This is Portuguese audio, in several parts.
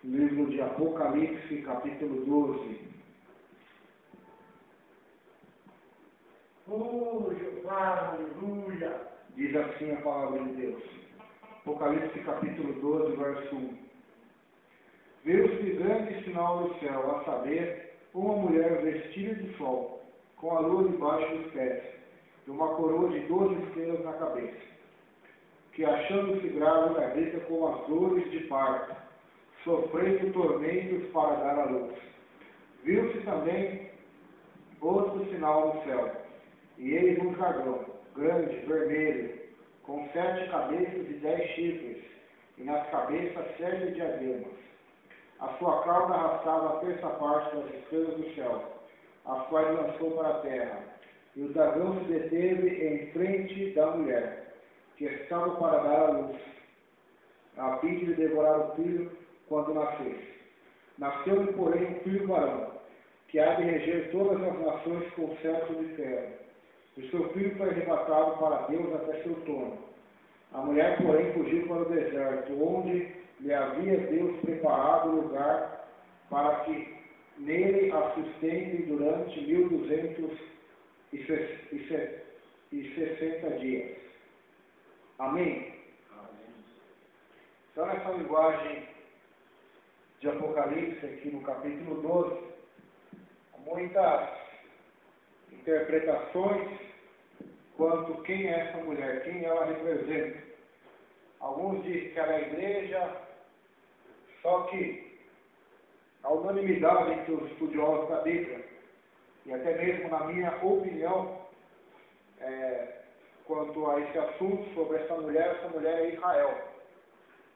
Livro de Apocalipse, capítulo 12. Aleluia! Diz assim a palavra de Deus. Apocalipse, capítulo 12, verso 1. Viu-se grande sinal no céu, a saber, uma mulher vestida de sol, com a lua debaixo dos pés, e uma coroa de 12 estrelas na cabeça, que achando-se grávida grita com as dores de parto, sofrendo tormentos para dar à luz. Viu-se também outro sinal no céu, e eis um dragão, grande, vermelho, com 7 cabeças e 10 chifres, e nas cabeças 7 diademas. A sua cauda arrastava a terça parte das estrelas do céu, as quais lançou para a terra. E o dragão se deteve em frente da mulher, que estava para dar à luz, a fim de devorar o filho quando nascesse. Nasceu-lhe, porém, um filho varão, que há de reger todas as nações com cetro de ferro. O seu filho foi arrebatado para Deus até seu trono. A mulher, porém, fugiu para o deserto, onde lhe havia Deus preparado lugar para que nele a sustentem durante 1260 dias. Amém? Então, nessa linguagem de Apocalipse, aqui no capítulo 12, há muitas interpretações quanto quem é essa mulher, quem ela representa. Alguns dizem que ela é a igreja, só que a unanimidade entre os estudiosos da Bíblia, e até mesmo na minha opinião, quanto a esse assunto sobre essa mulher é Israel.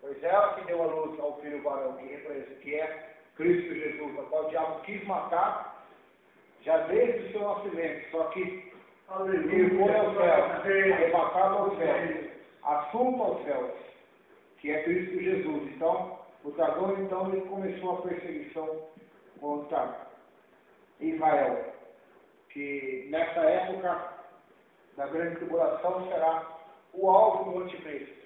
Pois ela que deu a luz ao filho varão, que é Cristo Jesus, a qual o diabo quis matar, já desde o seu nascimento, só que ele foi ao céu, arrebatado ao céu, assunto aos céus, que é Cristo Jesus. Então, o dragão, ele começou a perseguição contra Israel, que nessa época da grande tribulação será o alvo do anticristo,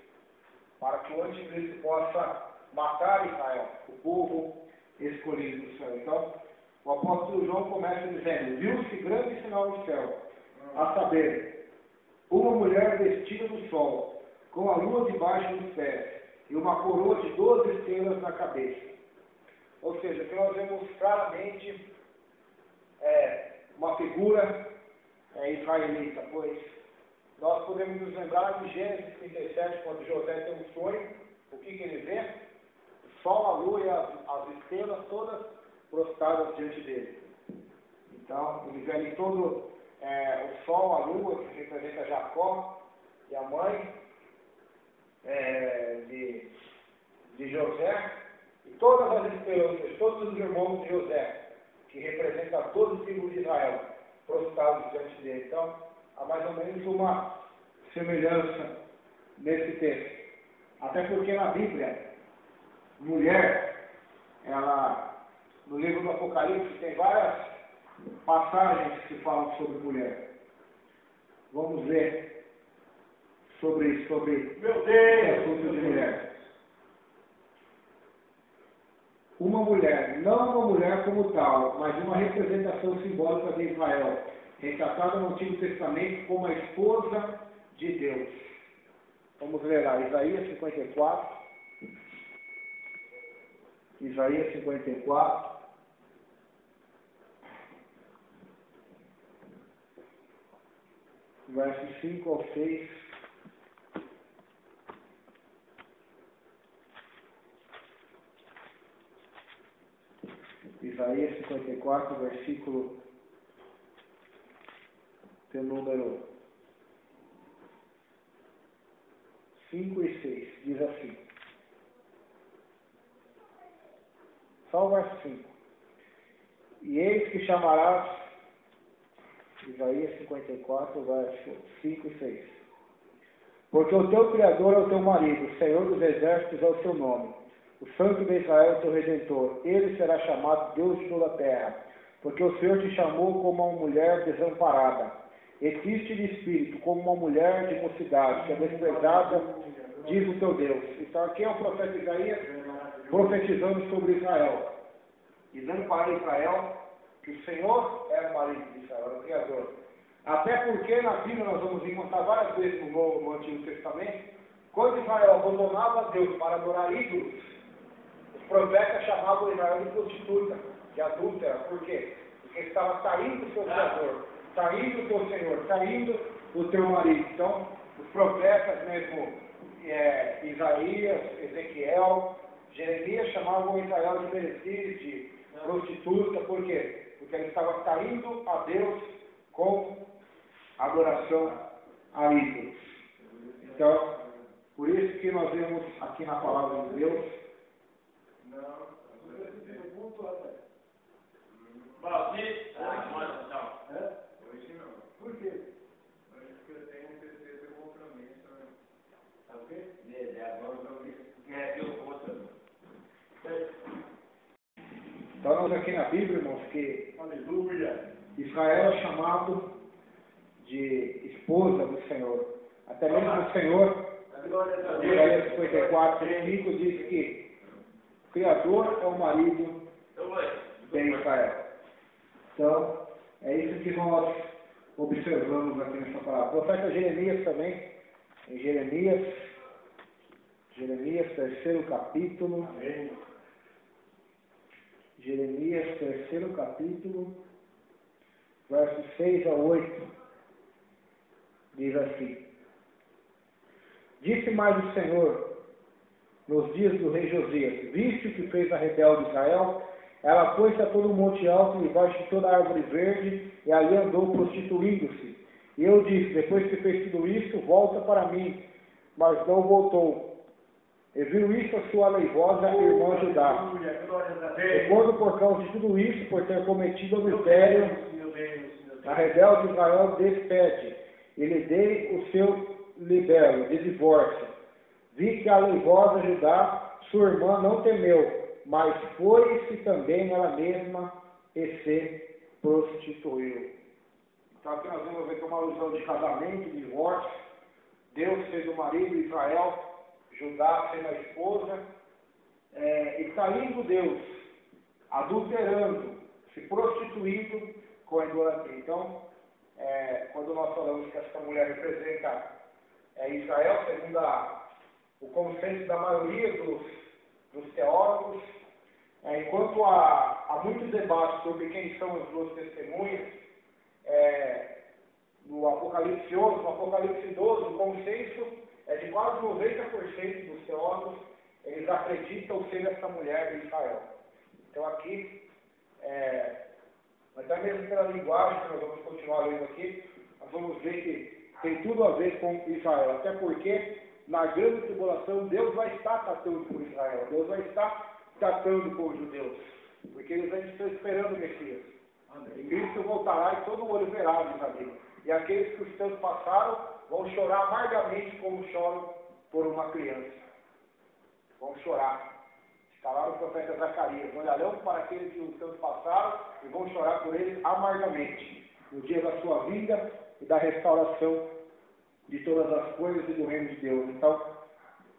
para que o anticristo possa matar Israel, o povo escolhido do céu. Então, o apóstolo João começa dizendo: viu-se grande sinal no céu, a saber, uma mulher vestida do sol, com a lua debaixo dos pés, e uma coroa de 12 estrelas na cabeça. Ou seja, que nós vemos claramente uma figura israelita, pois nós podemos nos lembrar de Gênesis 37, quando José tem um sonho, o que ele vê? O sol, a lua e as estrelas todas prostradas diante dele. Então, ele vê ali todo o sol, a lua, que representa Jacó e a mãe de José, e todas as estrelas, todos os irmãos de José, que representam todos os tribos de Israel, prostrados diante dele. Então, há mais ou menos uma semelhança nesse texto. Até porque na Bíblia, mulher, no livro do Apocalipse, tem várias passagens que falam sobre mulher. Vamos ver sobre esse assunto de mulher. Uma mulher, não uma mulher como tal, mas uma representação simbólica de Israel, retratada no Antigo Testamento como a esposa de Deus. Vamos ler lá, Isaías 54. Isaías 54. Versos 5 ao 6. Isaías 54, versículo de número 5 e 6, diz assim. Só o verso 5. E eis que chamarás, Isaías 54, verso 5 e 6. Porque o teu Criador é o teu marido, o Senhor dos exércitos é o seu nome. O Santo de Israel é o teu Redentor. Ele será chamado Deus de toda a terra, porque o Senhor te chamou como uma mulher desamparada, e triste de espírito, como uma mulher de mocidade, que é desprezada diz o teu Deus. Então aqui é o profeta Isaías profetizando sobre Israel. E dando para Israel que o Senhor é o marido de Israel, é o Criador. Até porque na Bíblia nós vamos encontrar várias vezes no Antigo Testamento, quando Israel abandonava Deus para adorar ídolos, os profetas chamavam Israel de prostituta, de adúltera. Por quê? Porque estava saindo o seu Criador, saindo o teu Senhor, saindo o teu marido. Então, os profetas mesmo, Isaías, Ezequiel, Jeremias chamavam Israel de meretriz, de prostituta. Por quê? Porque ele estava saindo a Deus com adoração a ídolos. Então, por isso que nós vemos aqui na palavra de Deus. Hoje não. Por quê? Porque eu tenho certeza do compromisso. Tá ok? Então nós aqui na Bíblia, irmãos, que Aleluia. Israel é chamado de esposa do Senhor. Até mesmo o Senhor, em Isaías 54, 5, diz que o Criador é o marido de Israel. Então, é isso que nós observamos aqui nessa palavra. O profeta Jeremias também, em Jeremias, 3º capítulo. Amém. Jeremias, 3º capítulo, versos 6 a 8, diz assim: Disse mais o Senhor, nos dias do rei Josias, viste o que fez a rebelde Israel? Ela pôs-se a todo o monte alto e debaixo de toda a árvore verde, e ali andou prostituindo-se. E eu disse, depois que fez tudo isso, volta para mim. Mas não voltou. E viu isso a sua aleivosa irmã Judá. E quando por causa de tudo isso, por ter cometido adultério, a rebelde Israel despede, e lhe dei o seu libelo de divórcio. Vi que a aleivosa Judá, sua irmã, não temeu, mas foi-se também ela mesma e se prostituiu. Então aqui nós vamos ver que é uma alusão de casamento, de divórcio. Deus fez o marido, Israel, Judá sendo a esposa, e saindo Deus, adulterando, se prostituindo com a idolatria. Então, quando nós falamos que essa mulher representa Israel, segundo o consenso da maioria dos teólogos, enquanto há muito debate sobre quem são as duas testemunhas, no Apocalipse 11, no Apocalipse 12, o consenso é de quase 90% dos teólogos, eles acreditam ser essa mulher de Israel. Então aqui, até mesmo pela linguagem que nós vamos continuar lendo aqui, nós vamos ver que tem tudo a ver com Israel. Até porque na grande tribulação Deus vai estar tratando com Israel, Deus vai estar tratando com os judeus, porque eles ainda estão esperando o Messias. E Cristo voltará e todo olho verá, diz a Bíblia. E aqueles que os tempos passaram vão chorar amargamente como choram por uma criança. Vão chorar. Está lá no profeta Zacarias. Olharão para aqueles que os tempos passaram e vão chorar por eles amargamente. No dia da sua vinda e da restauração de todas as coisas e do reino de Deus. Então,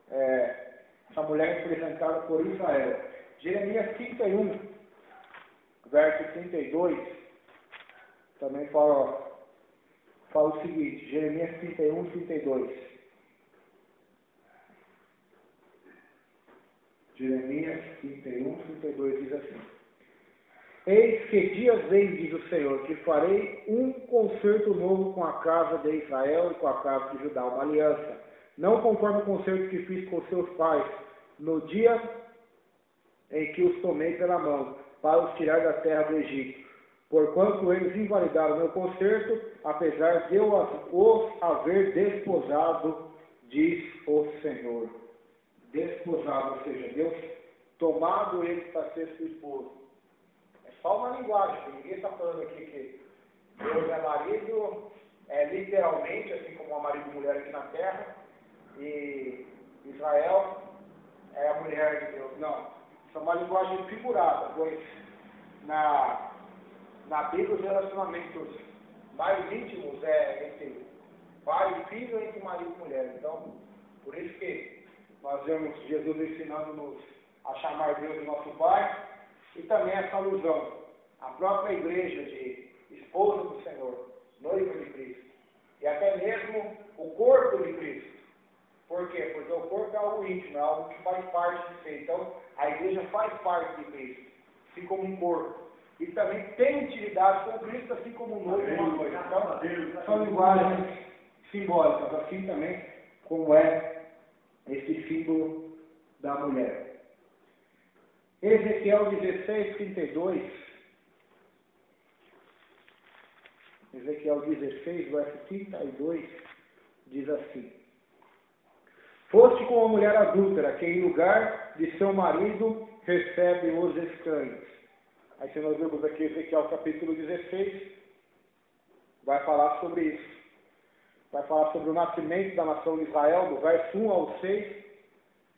essa mulher é representada por Israel. Jeremias 31, verso 32, também fala o seguinte, Jeremias 31, 32. Jeremias 31, 32 diz assim: Eis que dias vem, diz o Senhor, que farei um concerto novo com a casa de Israel e com a casa de Judá, uma aliança, não conforme o concerto que fiz com seus pais, no dia em que os tomei pela mão, para os tirar da terra do Egito. Porquanto eles invalidaram meu concerto, apesar de eu os haver desposado, diz o Senhor. Desposado, ou seja, Deus tomado eles para ser seu esposo. É só uma linguagem, ninguém está falando aqui que Deus é marido, literalmente, assim como é marido e mulher aqui na terra, e Israel é a mulher de Deus. Não, isso é uma linguagem figurada, pois na Bíblia os relacionamentos mais íntimos entre pai e filho, entre marido e mulher. Então, por isso que Nós vemos Jesus ensinando-nos a chamar Deus de nosso Pai, e também essa alusão à própria igreja de esposa do Senhor, noiva de Cristo, e até mesmo o corpo de Cristo. Por quê? Porque o corpo é algo íntimo, é algo que faz parte de si. Então, a igreja faz parte de Cristo, assim como um corpo. E também tem intimidade com Cristo, assim como um noivo e uma noiva. Então, são linguagens simbólicas, assim também como é esse símbolo da mulher. Ezequiel 16, 32. Ezequiel 16, verso 32, diz assim: Foste com uma mulher adúltera, que em lugar de seu marido recebe os estranhos. Aí se nós vemos aqui Ezequiel capítulo 16, vai falar sobre isso. Vai falar sobre o nascimento da nação de Israel, do verso 1 ao 6.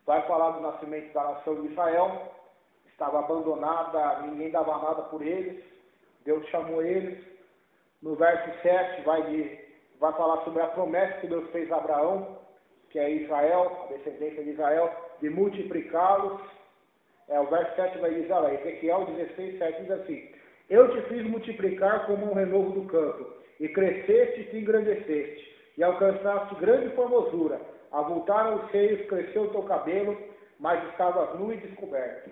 Vai falar do nascimento da nação de Israel. Estava abandonada, ninguém dava nada por eles. Deus chamou eles. No verso 7 vai falar sobre a promessa que Deus fez a Abraão, que é Israel, a descendência de Israel, de multiplicá-los. O verso 7 vai dizer, olha, Ezequiel 16, 7 diz assim: Eu te fiz multiplicar como um renovo do campo, e cresceste e te engrandeceste, e alcançaste grande formosura. Avultaram os seios, cresceu o teu cabelo, mas estavas nu e descoberto.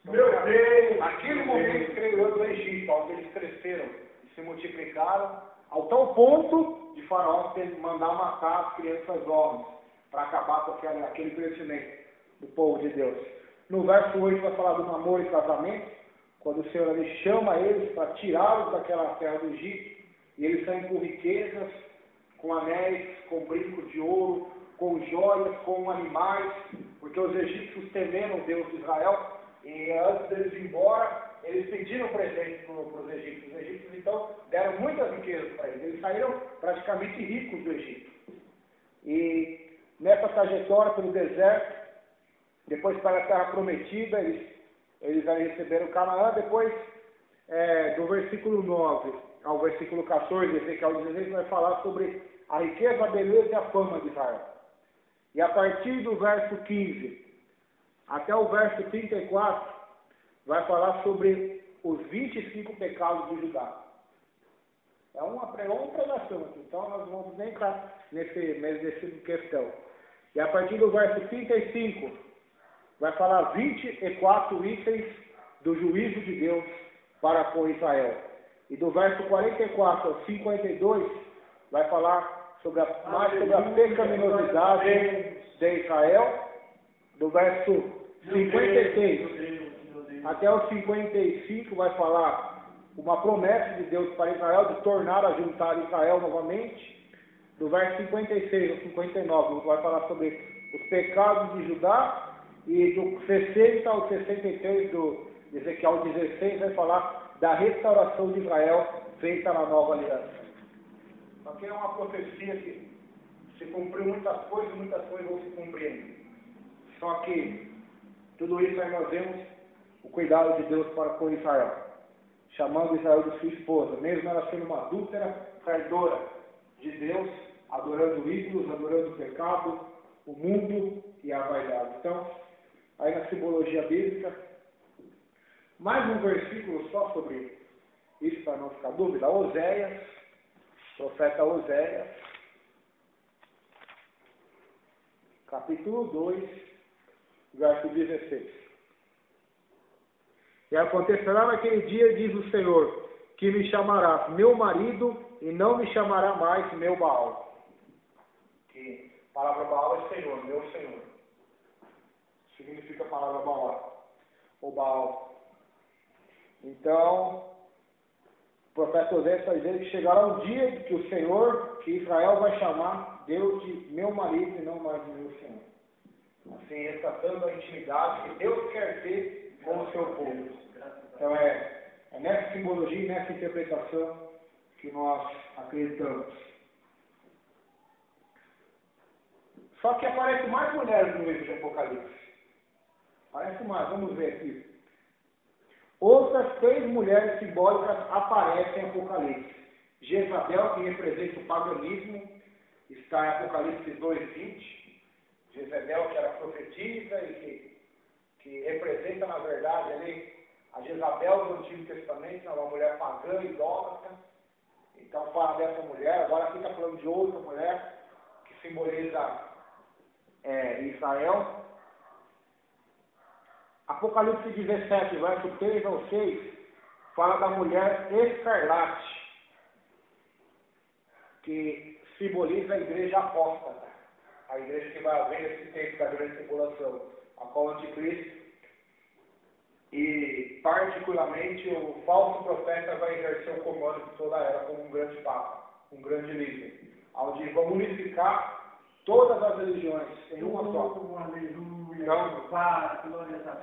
Meu Deus! Naquele momento criou do Egito, onde eles cresceram e se multiplicaram, ao tal ponto de Faraó mandar matar as crianças homens, para acabar com aquele crescimento do povo de Deus. No verso 8 vai falar do namoro e casamento, quando o Senhor ali chama eles para tirá-los daquela terra do Egito, e eles saem com riquezas, com anéis, com brincos de ouro, com joias, com animais, porque os egípcios temeram o Deus de Israel, e antes deles ir embora, eles pediram presente para os egípcios. Os egípcios, então, deram muitas riquezas para eles. Eles saíram praticamente ricos do Egito. E nessa trajetória pelo deserto, depois para a terra prometida, eles aí receberam Canaã. Depois, do versículo 9 ao versículo 14, Ezequiel 16, vai falar sobre a riqueza, a beleza e a fama de Israel. E a partir do verso 15 até o verso 34, vai falar sobre os 25 pecados de Judá. É uma pregação aqui, então nós vamos nem entrar nesse questão. E a partir do verso 35, vai falar 24 itens do juízo de Deus para com Israel. E do verso 44 ao 52, vai falar mais sobre a pecaminosidade de Israel. Do verso 56 até o 55 vai falar uma promessa de Deus para Israel de tornar a juntar Israel novamente. Do verso 56 ao 59 vai falar sobre os pecados de Judá. E do 60 ao 63 do Ezequiel 16 vai falar da restauração de Israel feita na nova aliança. Aqui é uma profecia que se cumpriu muitas coisas vão se cumprindo. Só que tudo isso aí nós vemos o cuidado de Deus para com Israel, chamando Israel de sua esposa, mesmo ela sendo uma adúltera, traidora de Deus, adorando ídolos, adorando o pecado, o mundo e a vaidade. Então, aí na simbologia bíblica, mais um versículo só sobre isso para não ficar dúvida. Oséias, profeta Oséias, capítulo 2, verso 16. E acontecerá naquele dia, diz o Senhor, que me chamarás meu marido e não me chamará mais meu Baal. Que a palavra Baal é Senhor, meu Senhor. Significa a palavra Baal, ou Baal. Então, o profeta Oséias vai dizer que chegará um dia que o Senhor, que Israel vai chamar Deus de meu marido e não mais de meu Senhor. Assim, resgatando a intimidade que Deus quer ter com o seu povo. Então, é nessa simbologia e nessa interpretação que nós acreditamos. Só que aparece mais mulheres no livro de Apocalipse. Aparece mais, vamos ver aqui. Outras 3 mulheres simbólicas aparecem em Apocalipse. Jezabel, que representa o paganismo, está em Apocalipse 2:20. Jezebel, que era profetisa e que representa, na verdade, ali a Jezabel do Antigo Testamento, uma mulher pagã, idólatra. Então fala dessa mulher. Agora aqui está falando de outra mulher que simboliza Israel. Apocalipse 17, verso 3 ao 6, fala da mulher escarlate, que simboliza a igreja apóstata, a igreja que vai haver nesse tempo da grande tribulação, a qual o anticristo e particularmente o falso profeta vai exercer o comando de toda ela como um grande papa, um grande líder, onde vão unificar todas as religiões em uma só. Então,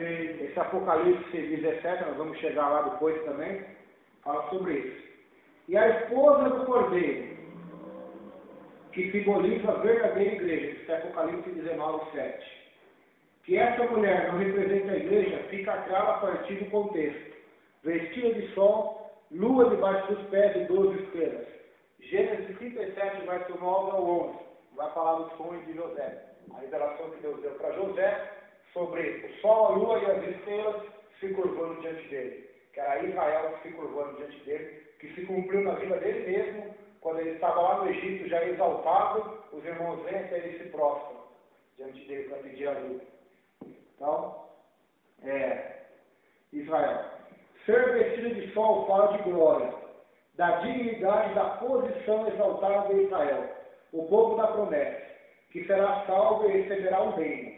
esse Apocalipse 17, nós vamos chegar lá depois também, fala sobre isso. E a esposa do Cordeiro, que simboliza a verdadeira igreja, esse é Apocalipse 19, 7. Que essa mulher não representa a igreja, fica claro a partir do contexto. Vestida de sol, lua debaixo dos pés e 12 estrelas. Gênesis 37, verso 9 ao 11. Vai falar do sonho de José. A revelação que Deus deu para José sobre o sol, a lua e as estrelas se curvando diante dele. Que era Israel se curvando diante dele, que se cumpriu na vida dele mesmo, quando ele estava lá no Egito já exaltado, os irmãos vêm até ele se prostram diante dele para pedir ajuda. Então, Israel. Ser vestido de sol fala de glória, da dignidade, da posição exaltada de Israel, o povo da promessa, que será salvo e receberá um reino.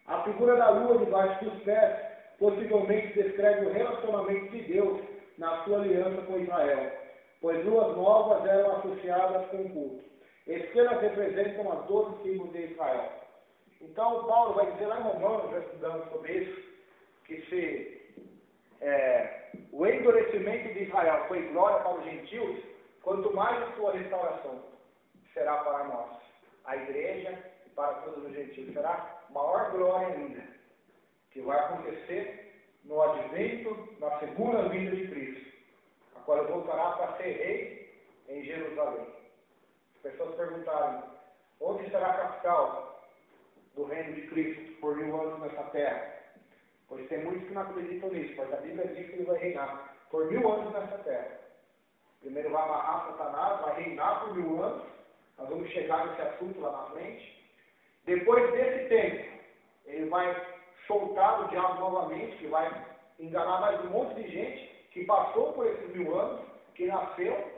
A figura da lua debaixo dos pés possivelmente descreve o relacionamento de Deus na sua aliança com Israel, pois luas novas eram associadas com o culto. Estrelas representam as 12 tribos de Israel. Então, Paulo vai dizer lá em Romanos, já estudando sobre isso, que se o endurecimento de Israel foi glória para os gentios, quanto mais a sua restauração será para nós, a igreja e para todos os gentios. Será maior glória ainda, que vai acontecer no advento, na segunda vinda de Cristo, a qual ele voltará para ser rei em Jerusalém. As pessoas perguntaram, onde será a capital do reino de Cristo por 1000 anos nessa terra? Pois tem muitos que não acreditam nisso, mas a Bíblia diz que ele vai reinar por 1000 anos nessa terra. Primeiro vai amarrar Satanás, vai reinar por 1000 anos, nós vamos chegar nesse assunto lá na frente. Depois desse tempo, ele vai soltar o diabo novamente, que vai enganar mais um monte de gente que passou por esses 1000 anos, que nasceu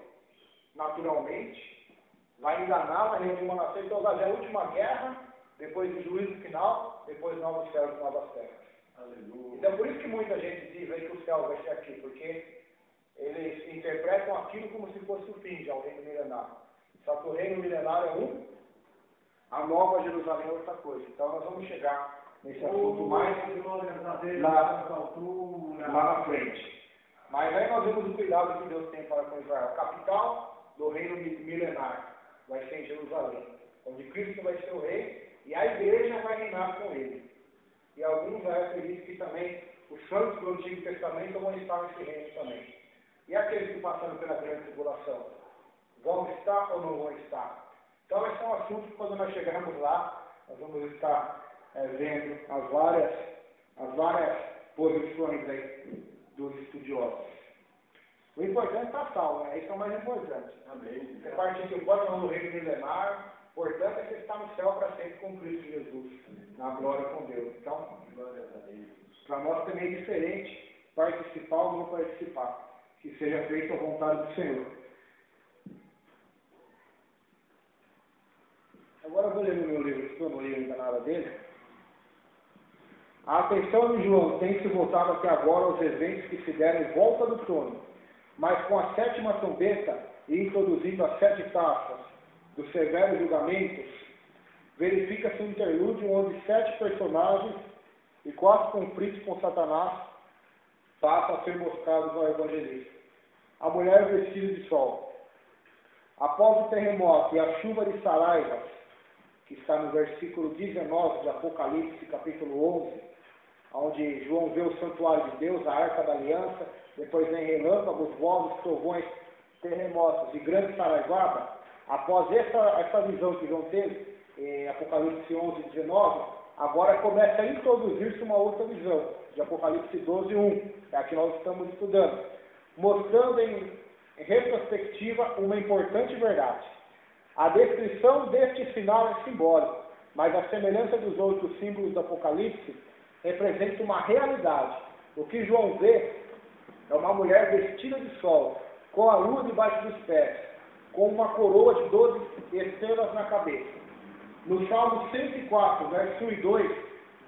naturalmente, vai enganar, vai reunir uma nação, então vai haver a última guerra, depois do juízo final, depois novos céus e novas terras. Aleluia. Então por isso que muita gente diz aí que o céu vai ser aqui, porque eles interpretam aquilo como se fosse o fim já, o reino milenário. Só que o reino milenário é a nova Jerusalém é outra coisa. Então nós vamos chegar nesse assunto mais lá na frente. Mas aí nós vemos o cuidado que Deus tem para com Israel. A capital do reino milenário vai ser em Jerusalém, onde Cristo vai ser o rei e a igreja vai reinar com ele. E alguns acreditam que também os santos do Antigo Testamento vão estar nesse reino também. E aqueles que passaram pela grande tribulação, vão estar ou não vão estar? Então esse é um assunto que quando nós chegarmos lá, nós vamos estar vendo as várias posições aí dos estudiosos. O importante é estar salvo, né? Isso é o mais importante. Amém. Você participou do reino milenário, portanto é que você está no céu para sempre com Cristo Jesus, na glória com Deus. Então, para nós também é diferente participar ou não participar. Que seja feita a vontade do Senhor. Agora eu vou ler no meu livro, que eu não li ainda nada dele. A atenção de João tem se voltado até agora aos eventos que se deram em volta do trono, mas com a 7ª trombeta e introduzindo as 7 taças dos severos julgamentos, verifica-se um interlúdio onde 7 personagens e 4 conflitos com Satanás passam a ser mostrados ao evangelista. A mulher vestida de sol. Após o terremoto e a chuva de saraivas, que está no versículo 19 de Apocalipse, capítulo 11, onde João vê o santuário de Deus, a arca da aliança, depois vem relâmpagos, vozes, trovões, terremotos e grande saraivada. Após essa visão que João teve, em Apocalipse 11, 19, agora começa a introduzir-se uma outra visão, de Apocalipse 12, 1, é a que nós estamos estudando, mostrando em retrospectiva uma importante verdade. A descrição deste sinal é simbólica, mas a semelhança dos outros símbolos do Apocalipse representa uma realidade. O que João vê é uma mulher vestida de sol, com a lua debaixo dos pés, com uma coroa de 12 estrelas na cabeça. No Salmo 104, verso 1 e 2,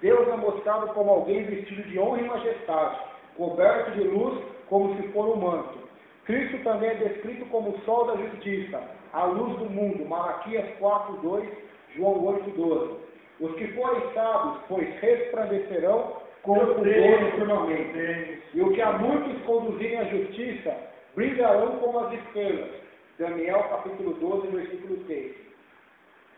Deus é mostrado como alguém vestido de honra e majestade, coberto de luz como se for um manto. Cristo também é descrito como o sol da justiça, a luz do mundo, Malaquias 4, 2, João 8, 12. Os que forem sábios, pois resplandecerão como o fulgor firmamente. E o que a muitos conduzirem à justiça, brilharão como as estrelas. Daniel capítulo 12, versículo 3.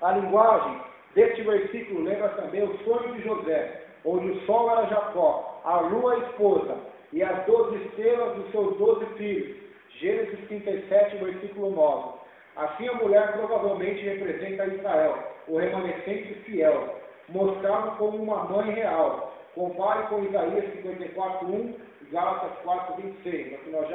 A linguagem deste versículo lembra também o sonho de José, onde o sol era Jacó, a lua a esposa, e as 12 estrelas dos seus 12 filhos. Gênesis 37, versículo 9. Assim a mulher provavelmente representa Israel, o remanescente fiel, mostrado como uma mãe real. Compare com Isaías 54, 1 e Gálatas 4, 26. Aqui nós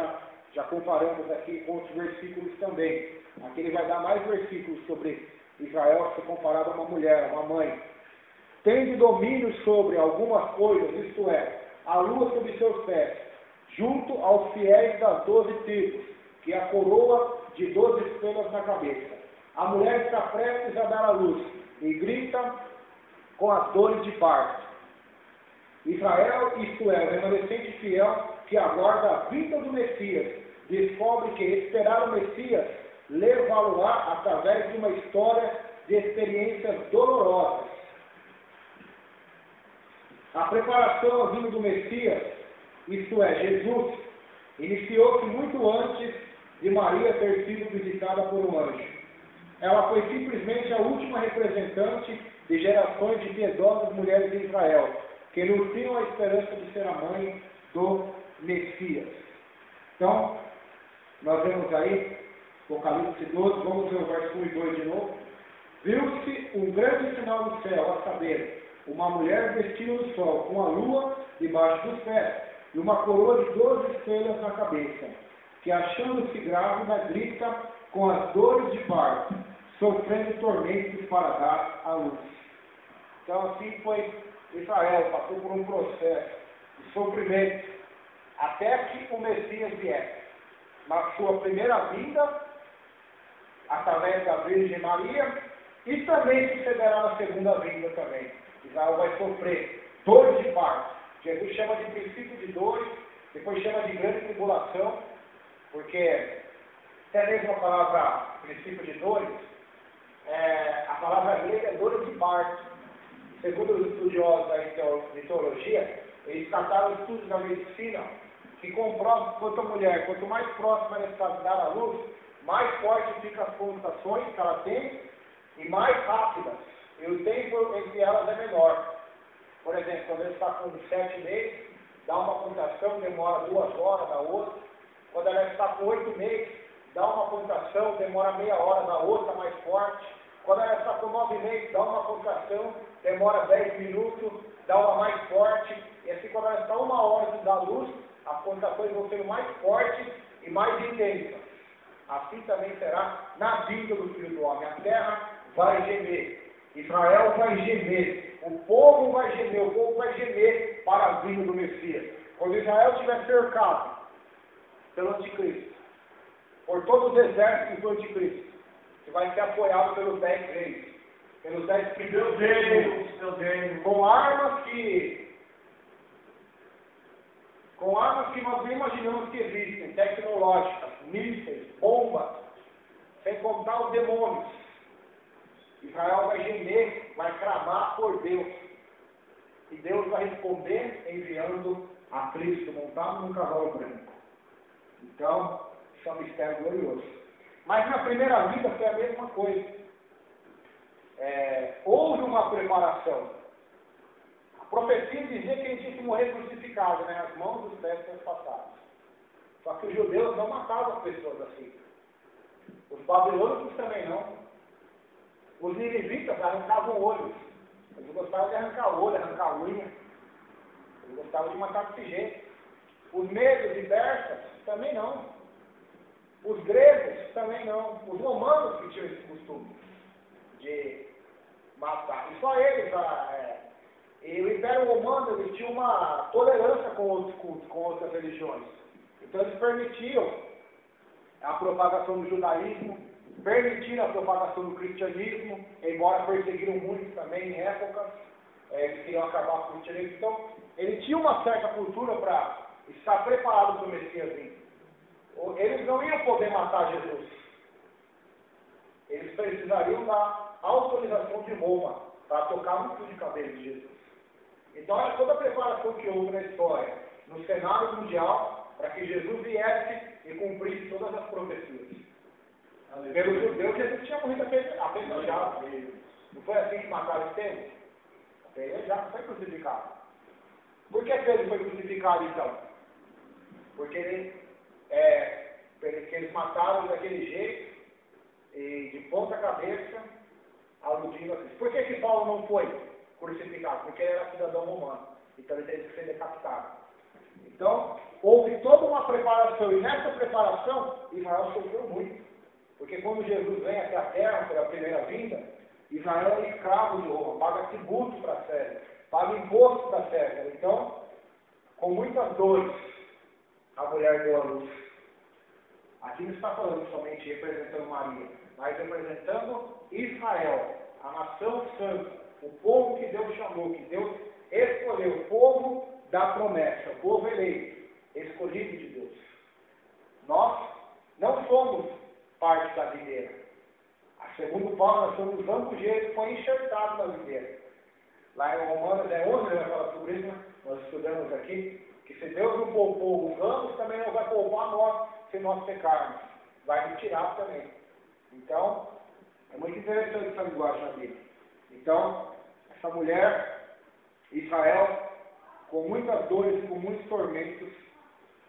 já comparamos aqui com outros versículos também. Aqui ele vai dar mais versículos sobre Israel se comparado a uma mulher, a uma mãe. Tendo domínio sobre algumas coisas, isto é, a lua sob seus pés, junto aos fiéis das 12 tribos, que é a coroa de 12 estrelas na cabeça. A mulher está prestes a dar à luz e grita com as dores de parto. Israel, isto é, o remanescente fiel que aguarda a vinda do Messias, descobre que esperar o Messias levá-lo-á através de uma história de experiências dolorosas. A preparação ao vinho do Messias, isto é, Jesus, iniciou-se muito antes de Maria ter sido visitada por um anjo. Ela foi simplesmente a última representante de gerações de piedosas mulheres de Israel, que nutriam a esperança de ser a mãe do Messias. Então, nós vemos aí, Apocalipse 12, vamos ver o verso 1 e 2 de novo. Viu-se um grande sinal no céu, a saber, uma mulher vestida do sol, com a lua debaixo dos pés, e uma coroa de 12 estrelas na cabeça, que achando-se grávida, grita com as dores de parto, sofrendo tormentos para dar à luz. Então assim foi Israel, passou por um processo de sofrimento, até que o Messias viesse. Na sua primeira vinda, através da Virgem Maria, e também sucederá na segunda vinda também. Israel vai sofrer dores de parto. Jesus chama de princípio de dores, depois chama de grande tribulação, porque até mesmo a palavra princípio de dores, a palavra grega é dores de parto. Segundo os estudiosos de teologia, eles trataram estudos da medicina que comprovam que quanto mais próxima ela está de dar à luz, mais forte ficam as contrações que ela tem e mais rápidas. E o tempo entre elas é menor. Por exemplo, quando ela está com 7 meses, dá uma contração, demora 2 horas, dá outra. Quando ela está com 8 meses, dá uma contração, demora meia hora, dá outra mais forte. Quando ela está com 9 meses, dá uma contração, demora 10 minutos, dá uma mais forte. E assim, quando ela está 1 hora de dar luz, as contrações vão sendo mais fortes e mais intensas. Assim também será na vinda do Filho do Homem. A terra vai gemer, Israel vai gemer, o povo vai gemer para a vinda do Messias. Quando Israel estiver cercado pelo Anticristo, por todos os exércitos do Anticristo, que vai ser apoiado pelos 10 reis, pelos 10 primeiros reis, com armas que nós nem imaginamos que existem, tecnológicas, mísseis, bombas, sem contar os demônios. Israel vai gemer, vai clamar por Deus. E Deus vai responder enviando a Cristo montado num cavalo branco. Então, isso é um mistério glorioso. Mas na primeira vida foi a mesma coisa. Houve uma preparação. A profecia dizia que ele tinha que morrer crucificado, né, nas mãos dos pés passados. Só que os judeus não matavam as pessoas assim. Os babilônicos também não. Os ninivitas arrancavam olhos. Eles gostavam de arrancar olho, arrancar unha. Eles gostavam de matar desse jeito. Os medos e persas também não. Os gregos também não. Os romanos que tinham esse costume de matar. E só eles, e o Império Romano, ele tinha uma tolerância com outros cultos, com outras religiões. Então eles permitiam a propagação do judaísmo, permitiram a propagação do cristianismo, embora perseguiram muitos também em épocas, que queriam acabar com o cristianismo. Então, ele tinha uma certa cultura para estar preparado para o Messias vir. Eles não iam poder matar Jesus. Eles precisariam da autorização de Roma para tocar no fio de cabelo de Jesus. Então, era toda a preparação que houve na história, no cenário mundial, para que Jesus viesse e cumprisse todas as profecias. Pelos judeus, Jesus tinha morrido apedrejado. Não foi assim que mataram Estevão? Apedrejado, foi crucificado. Por que Pedro foi crucificado, então? Porque eles mataram daquele jeito, e de ponta cabeça, aludindo a Cristo. Por que Paulo não foi crucificado? Porque ele era cidadão romano. Então ele teve que ser decapitado. Então, houve toda uma preparação. E nessa preparação, Israel sofreu muito. Porque quando Jesus vem até a terra pela primeira vinda, Israel é escravo de Roma, paga tributo para César, paga imposto para César. Então, com muitas dores, a mulher deu à luz. Aqui não está falando somente representando Maria, mas representando Israel, a nação santa, o povo que Deus chamou, que Deus escolheu, o povo da promessa, o povo eleito, escolhido de Deus. Nós não somos parte da videira. Segundo Paulo, nós somos o ramo que foi enxertado na videira. Lá em Romanos 11, vai falar sobre isso, nós estudamos aqui, que se Deus não poupou os ramos, também não vai poupar nós, se nós pecarmos. Vai nos tirar também. Então, é muito interessante essa linguagem na Bíblia. Então, essa mulher, Israel, com muitas dores e com muitos tormentos,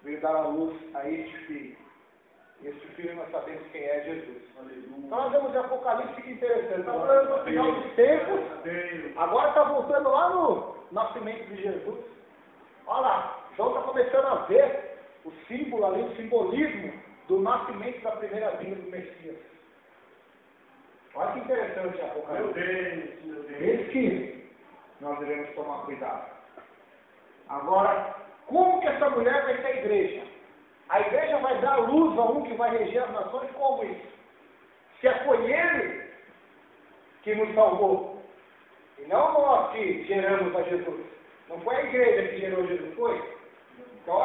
veio dar à luz a este filho. E este filho nós sabemos quem é Jesus. Então nós vemos em Apocalipse, que interessante. Está falando no final dos tempos, agora está voltando lá no nascimento de Jesus. Olha lá, João está começando a ver o símbolo ali, o simbolismo do nascimento da primeira vinda do Messias. Olha que interessante Apocalipse. Meu Deus. Esse que nós devemos tomar cuidado. Agora, como que essa mulher vai ser a igreja? A igreja vai dar luz a um que vai reger as nações? Como isso? Se foi ele que nos salvou, e não nós que geramos a Jesus. Não foi a igreja que gerou Jesus, foi? Então,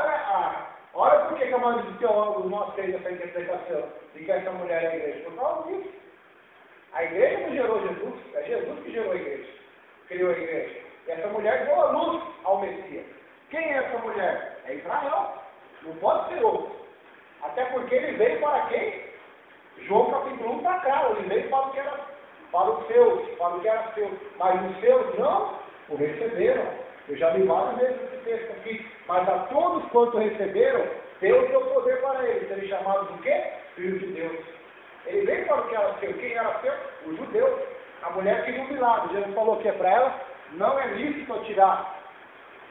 olha por que a maioria dos teólogos não aceita essa interpretação de que essa mulher é a igreja. Por causa disso. A igreja não gerou Jesus, é Jesus que gerou a igreja, criou a igreja. E essa mulher deu a luz ao Messias. Quem é essa mulher? É Israel. Não pode ser outro. Até porque ele veio para quem? João capítulo 1 está claro. Ele veio para o que era para os seus, para o que era seu. Mas os seus não o receberam. Eu já li várias vezes esse texto aqui. Mas a todos quanto receberam, Deus deu poder para eles. Serem chamados do quê? Filhos de Deus. Ele veio para o que era seu. Quem era seu? Os judeus. A mulher queria um milagre. Jesus falou que é para ela. Não é lícito tirar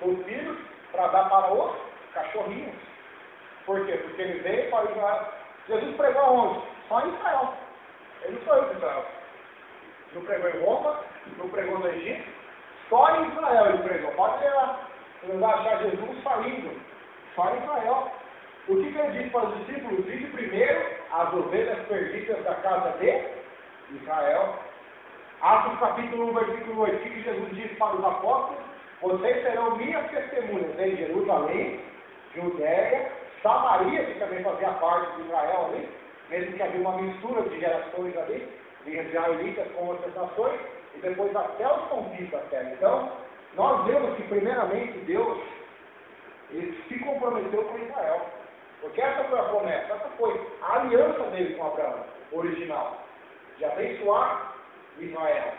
os filhos para dar para os cachorrinhos. Por quê? Porque ele veio para Israel. Jesus pregou aonde? Só em Israel. Ele não saiu de Israel. Não pregou em Roma, não pregou no Egito. Só em Israel ele pregou. Pode ler lá. Você vai achar Jesus saindo. Só em Israel. O que ele disse para os discípulos? Disse primeiro as ovelhas perdidas da casa de Israel. Atos capítulo 1, versículo 8. O que Jesus disse para os apóstolos? Vocês serão minhas testemunhas em Jerusalém, Judéia, Samaria, que também fazia parte de Israel ali, mesmo que havia uma mistura de gerações ali, de israelitas com outras nações, e depois até os confins da terra. Então, nós vemos que primeiramente Deus ele se comprometeu com Israel. Porque essa foi a promessa, essa foi a aliança dele com Abraão, original, de abençoar Israel.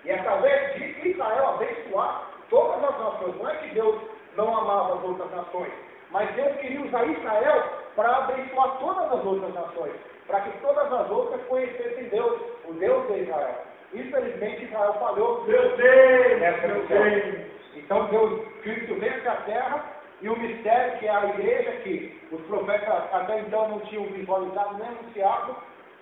E através de Israel abençoar todas as nações. Não é que Deus não amava as outras nações, mas Deus queria usar Israel para abençoar todas as outras nações, para que todas as outras conhecessem Deus, o Deus de Israel. Infelizmente, Israel falhou. Meu Deus! Nessa Meu missão. Deus! Então, Deus, Cristo veio para a terra, e o mistério que é a igreja, que os profetas até então não tinham visualizado nem anunciado,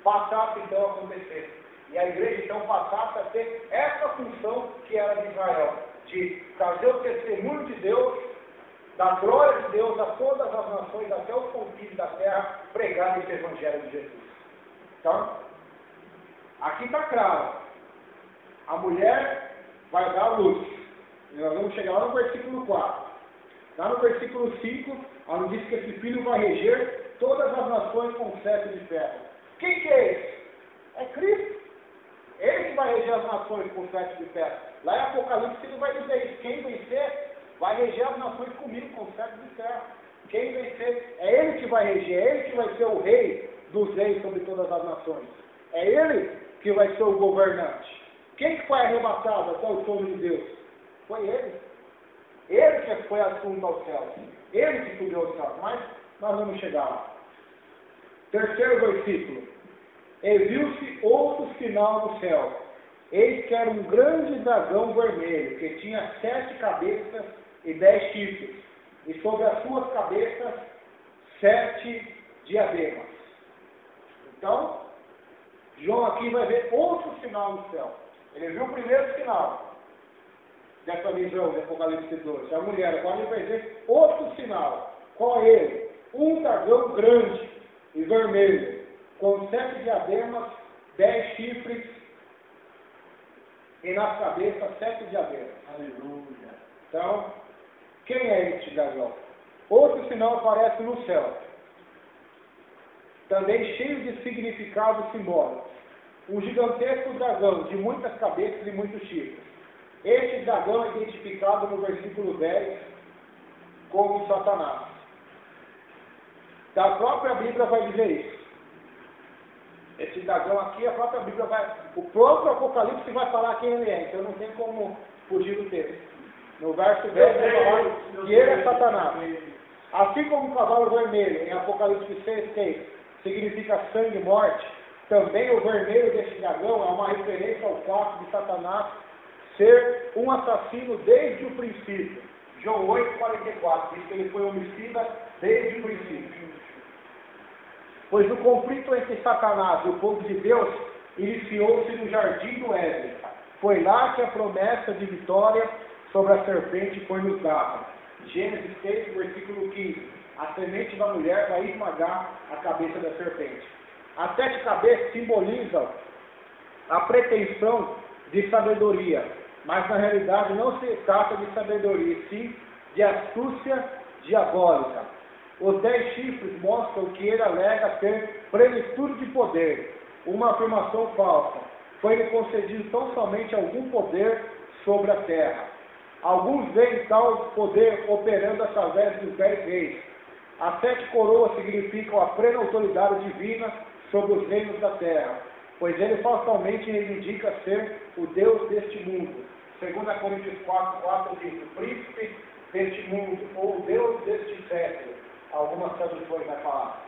passasse então a acontecer. E a igreja então passasse a ter essa função que era de Israel, de trazer o testemunho de Deus, da glória de Deus a todas as nações, até os confins da terra, pregar esse evangelho de Jesus. Então, aqui está claro, a mulher vai dar a luz. E nós vamos chegar lá no versículo 4. Lá no versículo 5, onde diz que esse filho vai reger todas as nações com cetro de ferro. Quem que é esse? É Cristo. Ele que vai reger as nações com cetro de ferro. Lá em Apocalipse ele vai dizer isso. Quem vencer vai reger as nações comigo com cetro de ferro. Quem vencer, é ele que vai reger, é ele que vai ser o rei dos reis sobre todas as nações. É ele que vai ser o governante. Quem que foi arrebatado até o trono de Deus? Foi ele. Ele que foi assunto aos céus. Ele que subiu aos céus. Mas nós vamos chegar lá. Terceiro versículo. E viu-se outro sinal no céu. Eis que era um grande dragão vermelho, que tinha 7 cabeças e 10 chifres. E sobre as suas cabeças 7 diademas. Então, João aqui vai ver outro sinal no céu. Ele viu o primeiro sinal dessa visão de Apocalipse 2. A mulher agora ele vai ver outro sinal. Qual é ele? Um dragão grande e vermelho, com 7 diademas, 10 chifres, e nas cabeças 7 diademas. Aleluia! Então, quem é este dragão? Outro sinal aparece no céu, também cheio de significados simbólicos. Um gigantesco dragão de muitas cabeças e muitos chifres. Este dragão é identificado no versículo 10 como Satanás. Da própria Bíblia vai dizer isso. Esse dragão aqui, a própria Bíblia vai... O próprio Apocalipse vai falar quem ele é, então não tem como fugir do texto. No verso 10 vai falar que ele é Satanás. Assim como o cavalo vermelho, em Apocalipse 6 significa sangue e morte, também o vermelho desse dragão é uma referência ao fato de Satanás ser um assassino desde o princípio. João 8,44 diz que ele foi homicida desde o princípio. Pois o conflito entre Satanás e o povo de Deus iniciou-se no jardim do Éden. Foi lá que a promessa de vitória sobre a serpente foi nos dada. Gênesis 6, versículo 15. A semente da mulher vai esmagar a cabeça da serpente. As 7 cabeças simbolizam a pretensão de sabedoria, mas na realidade não se trata de sabedoria, sim de astúcia diabólica. Os 10 chifres mostram que ele alega ter plenitude de poder, uma afirmação falsa. Foi-lhe concedido tão somente algum poder sobre a terra. Alguns veem tal poder operando através dos 10 reis. As 7 coroas significam a plena autoridade divina sobre os reinos da terra, pois ele falsamente reivindica ser o Deus deste mundo. 2 Coríntios 4 diz, o príncipe deste mundo, ou o Deus deste século. Algumas traduções vai falar.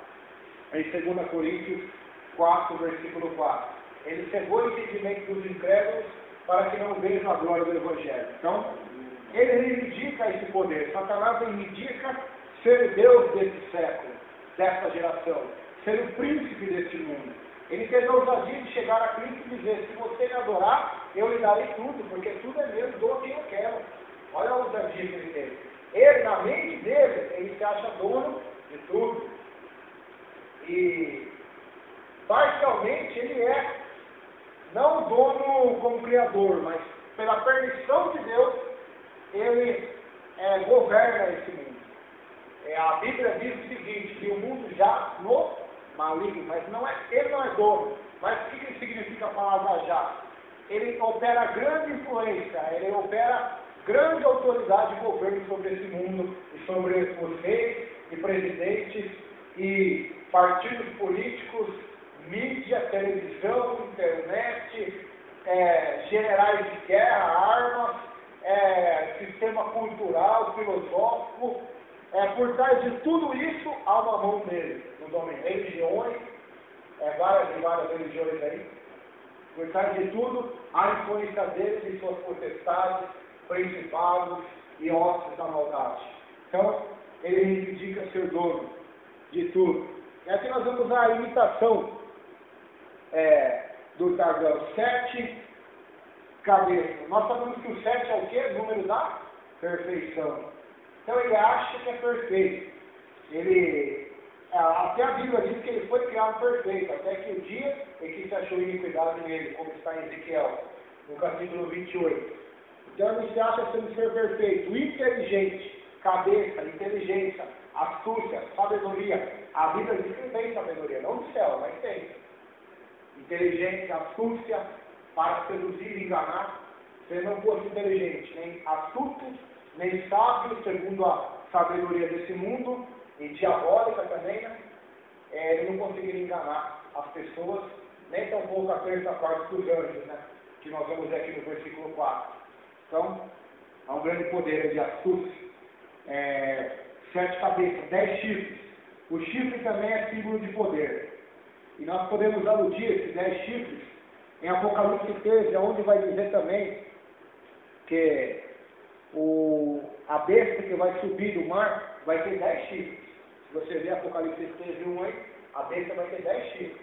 Em 2 Coríntios 4, versículo 4. Ele cegou o entendimento dos incrédulos para que não vejam a glória do Evangelho. Então, ele reivindica esse poder. Satanás reivindica ser o Deus desse século, dessa geração, ser o príncipe deste mundo. Ele teve a ousadia de chegar a Cristo e dizer, se você me adorar, eu lhe darei tudo, porque tudo é meu, dou quem eu quero. Olha a ousadia que ele teve. Ele, na mente dele, ele se acha dono de tudo. E, parcialmente, ele é, não dono como criador, mas pela permissão de Deus, ele governa esse mundo. A Bíblia diz o seguinte, que o mundo já no maligno, mas ele não é dono. Mas o que significa a palavra já? Ele opera grande influência, ele opera grande autoridade de governo sobre esse mundo e sobre os reis e presidentes e partidos políticos, mídia, televisão, internet, generais de guerra, armas, sistema cultural, filosófico. Por trás de tudo isso, há uma mão dele, no domínio. Religiões, várias religiões aí. Por trás de tudo, há influência deles e suas potestades, principados e hostes da maldade. Então, ele reivindica ser dono de tudo. E aqui nós vamos a imitação do dragão. 7 cabeças. Nós sabemos que o 7 é o quê? O número da perfeição. Então ele acha que é perfeito. Até a Bíblia diz que ele foi criado perfeito, até que o dia em que se achou iniquidade nele, como está em Ezequiel, no capítulo 28. Então ele se acha sendo ser perfeito, inteligente, cabeça, inteligência, astúcia, sabedoria. A Bíblia diz que ele tem sabedoria, não do céu, mas tem. Inteligência, astúcia, para seduzir e enganar. Se ele não fosse inteligente, nem astuto, nem sábio, segundo a sabedoria desse mundo, e diabólica também, né? Ele não conseguiria enganar as pessoas, nem tampouco a terça parte dos anjos, né? Que nós vamos ver aqui no versículo 4. Então, há um grande poder de astúcia. 7 cabeças, 10 chifres. O chifre também é símbolo de poder. E nós podemos aludir esses 10 chifres em Apocalipse 13, onde vai dizer também que a besta que vai subir do mar vai ter 10 chifres. Se você ver Apocalipse 13, 1 aí, a besta vai ter 10 chifres.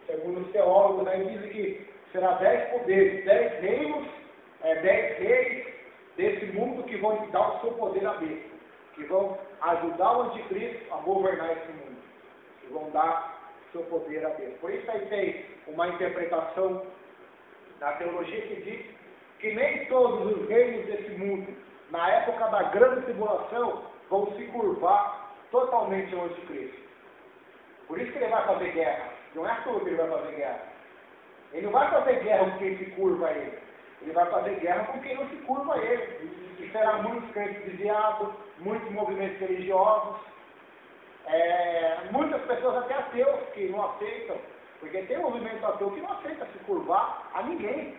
Segundo os teólogos, aí dizem que será 10 poderes, 10 reinos, 10 reis desse mundo que vão dar o seu poder à besta, que vão ajudar o anticristo a governar esse mundo, que vão dar seu poder à besta. Por isso aí tem uma interpretação na teologia que diz que nem todos os reinos desse mundo, na época da grande tribulação, vão se curvar totalmente ao anticristo. Por isso que ele vai fazer guerra. Não é tudo que ele vai fazer guerra. Ele não vai fazer guerra com quem se curva a ele. Ele vai fazer guerra com quem não se curva a ele. E será muitos crentes desviados, muitos movimentos religiosos, muitas pessoas até ateus que não aceitam. Porque tem movimento ateu que não aceita se curvar a ninguém.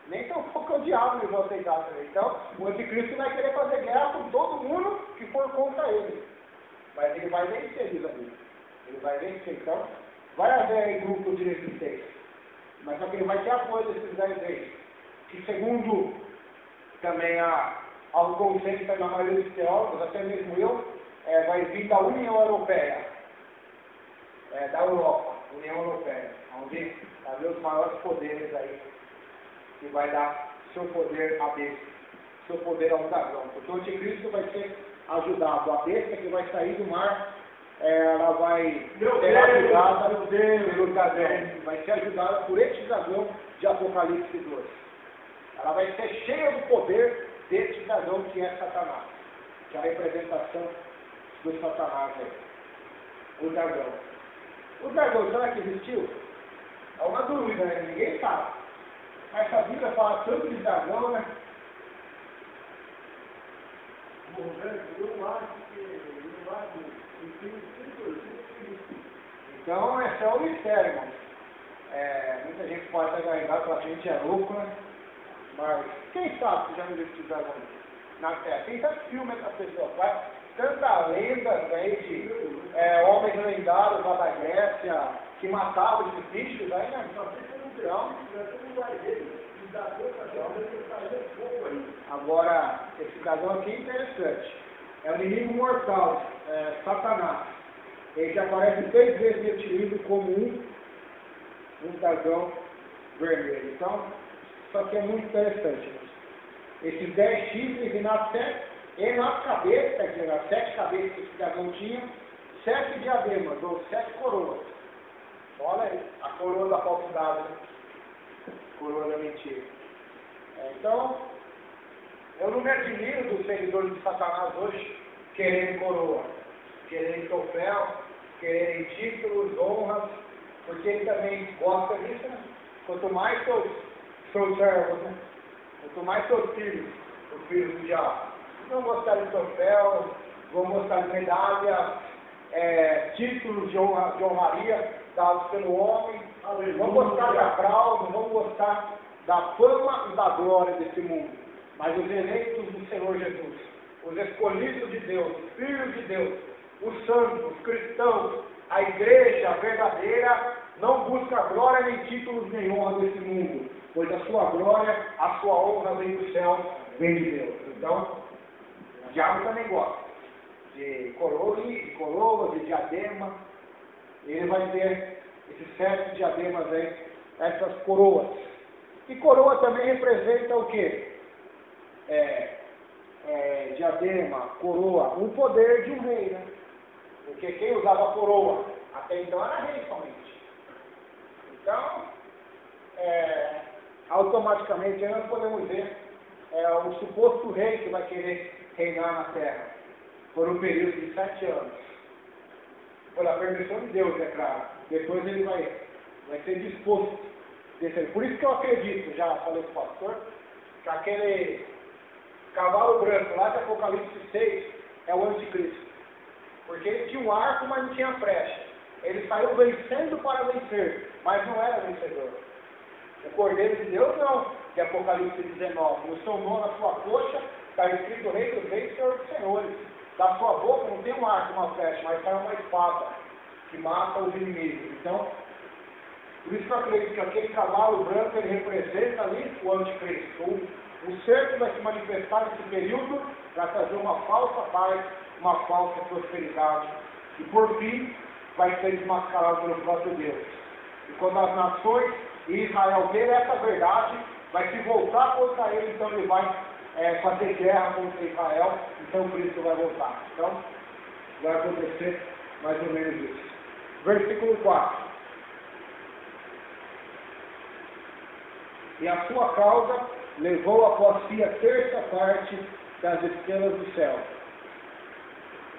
Nem tão pouco o diabo eles vão aceitar também. Então, o anticristo vai querer fazer guerra com todo mundo que for contra ele. Mas ele vai vencer, diz a Bíblia. Ele vai vencer. Então, vai haver aí grupo de resistência. Mas só que ele vai ter apoio desses 10 reis. Que segundo também há um consenso da maioria dos teólogos, até mesmo eu, vai vir da União Europeia. Da Europa, União Europeia. Onde vai haver os maiores poderes aí. Que vai dar seu poder à besta. Seu poder ao dragão. Porque o anticristo vai ser ajudado. A besta que vai sair do mar, ela vai ser ajudada pelo dragão. Vai ser ajudada por este dragão de Apocalipse 2. Ela vai ser cheia do poder deste dragão que é Satanás. Que é a representação do Satanás aí. O dragão. O dragão, será que existiu? É uma dúvida, né? Ninguém sabe. Mas a Bíblia fala tanto de dragão, né? Então, esse é o mistério, irmão. Muita gente pode estar garantado que a gente é louco, né? Mas quem sabe que já não existiu dragão na Terra? Tem tantos filmes que as pessoas fazem, tanta lenda aí de homens lendários lá da Grécia que matavam esses bichos aí, né? Então, agora, esse dragão aqui é interessante. É o inimigo mortal, Satanás. Ele já aparece 3 vezes nesse livro como um dragão vermelho. Então, isso aqui é muito interessante. Esses 10 chifres e nas cabeças, quer dizer, nas 7 cabeças que esse dragão tinha, 7 diademas, ou 7 coroas. Olha aí, a coroa da falsidade, né? Coroa da mentira. Então, eu não me admiro dos seguidores de Satanás hoje quererem coroa, quererem troféu, quererem títulos, honras, porque ele também gosta disso, né? Quanto mais seus servos, né? Quanto mais seus filhos, os filhos do diabo, vão gostar de troféu, vão gostar de medalha, títulos de honraria dados pelo homem, vão gostar de aplauso, vão gostar da fama e da glória desse mundo. Mas os eleitos do Senhor Jesus, os escolhidos de Deus, os filhos de Deus, os santos, os cristãos, a igreja verdadeira, não busca glória nem títulos nem honra desse mundo, pois a sua glória, a sua honra vem do céu, vem de Deus. Então, o diabo também gosta de coroas, de diadema. Ele vai ter esses 7 diademas aí, essas coroas. E coroa também representa o quê? Diadema, coroa, o poder de um rei, né? Porque quem usava coroa até então era rei somente. Então, automaticamente nós podemos ver o suposto rei que vai querer reinar na terra por um período de 7 anos. Por a permissão de Deus, é claro. Depois ele vai ser disposto. Por isso que eu acredito, já falei com o pastor, que aquele cavalo branco lá de Apocalipse 6 é o anticristo. Porque ele tinha um arco, mas não tinha flecha. Ele saiu vencendo para vencer, mas não era vencedor. O Cordeiro de Deus não, de Apocalipse 19. No seu nome, na sua coxa, está escrito Rei dos Reis, Senhor dos Senhores. Da sua boca não tem um arco, uma flecha, mas sai uma espada que mata os inimigos. Então, por isso que eu acredito que aquele cavalo branco, ele representa ali o anticristo. O ser que vai se manifestar nesse período para trazer uma falsa paz, uma falsa prosperidade. E por fim, vai ser desmascarado pelo próprio Deus. E quando as nações e Israel ver essa verdade, vai se voltar contra ele, então ele vai fazer guerra contra Israel, então Cristo vai voltar. Então, vai acontecer mais ou menos isso. Versículo 4. E a sua causa levou após si a terça parte das estrelas do céu,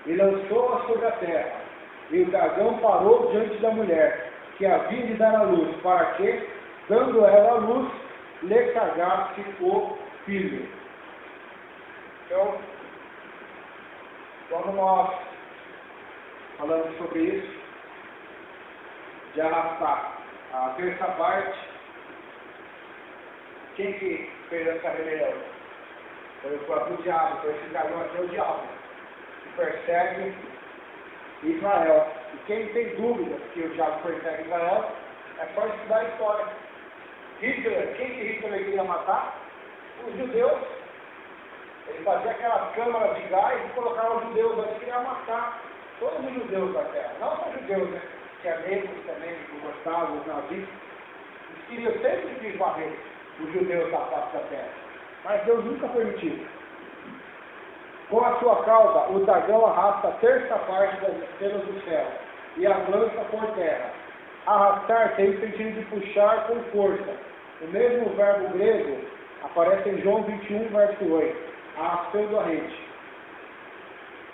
e lançou-a sobre a terra, e o dragão parou diante da mulher, que havia de dar a luz, para que, dando ela a luz, lhe cagasse o filho. Então, quando nós falamos sobre isso, de arrastar a terça parte, quem que fez essa rebelião? Foi o próprio diabo, foi esse dragão aqui, é o diabo, que persegue Israel. E quem tem dúvidas que o diabo persegue Israel, é só estudar a história. Hitler, quem que Hitler queria matar? Os judeus. Ele fazia aquelas câmaras de gás e colocava os judeus ali, queria matar todos os judeus da terra. Não só judeus, né? Tinha negros também, que gostavam, os nazistas. Eles queriam sempre desvarrer os judeus da face da terra. Mas Deus nunca permitiu. Com a sua causa, o dragão arrasta a terça parte das estrelas do céu e as lança por terra. Arrastar tem o sentido de puxar com força. O mesmo verbo grego aparece em João 21, verso 8, arrastando a rede,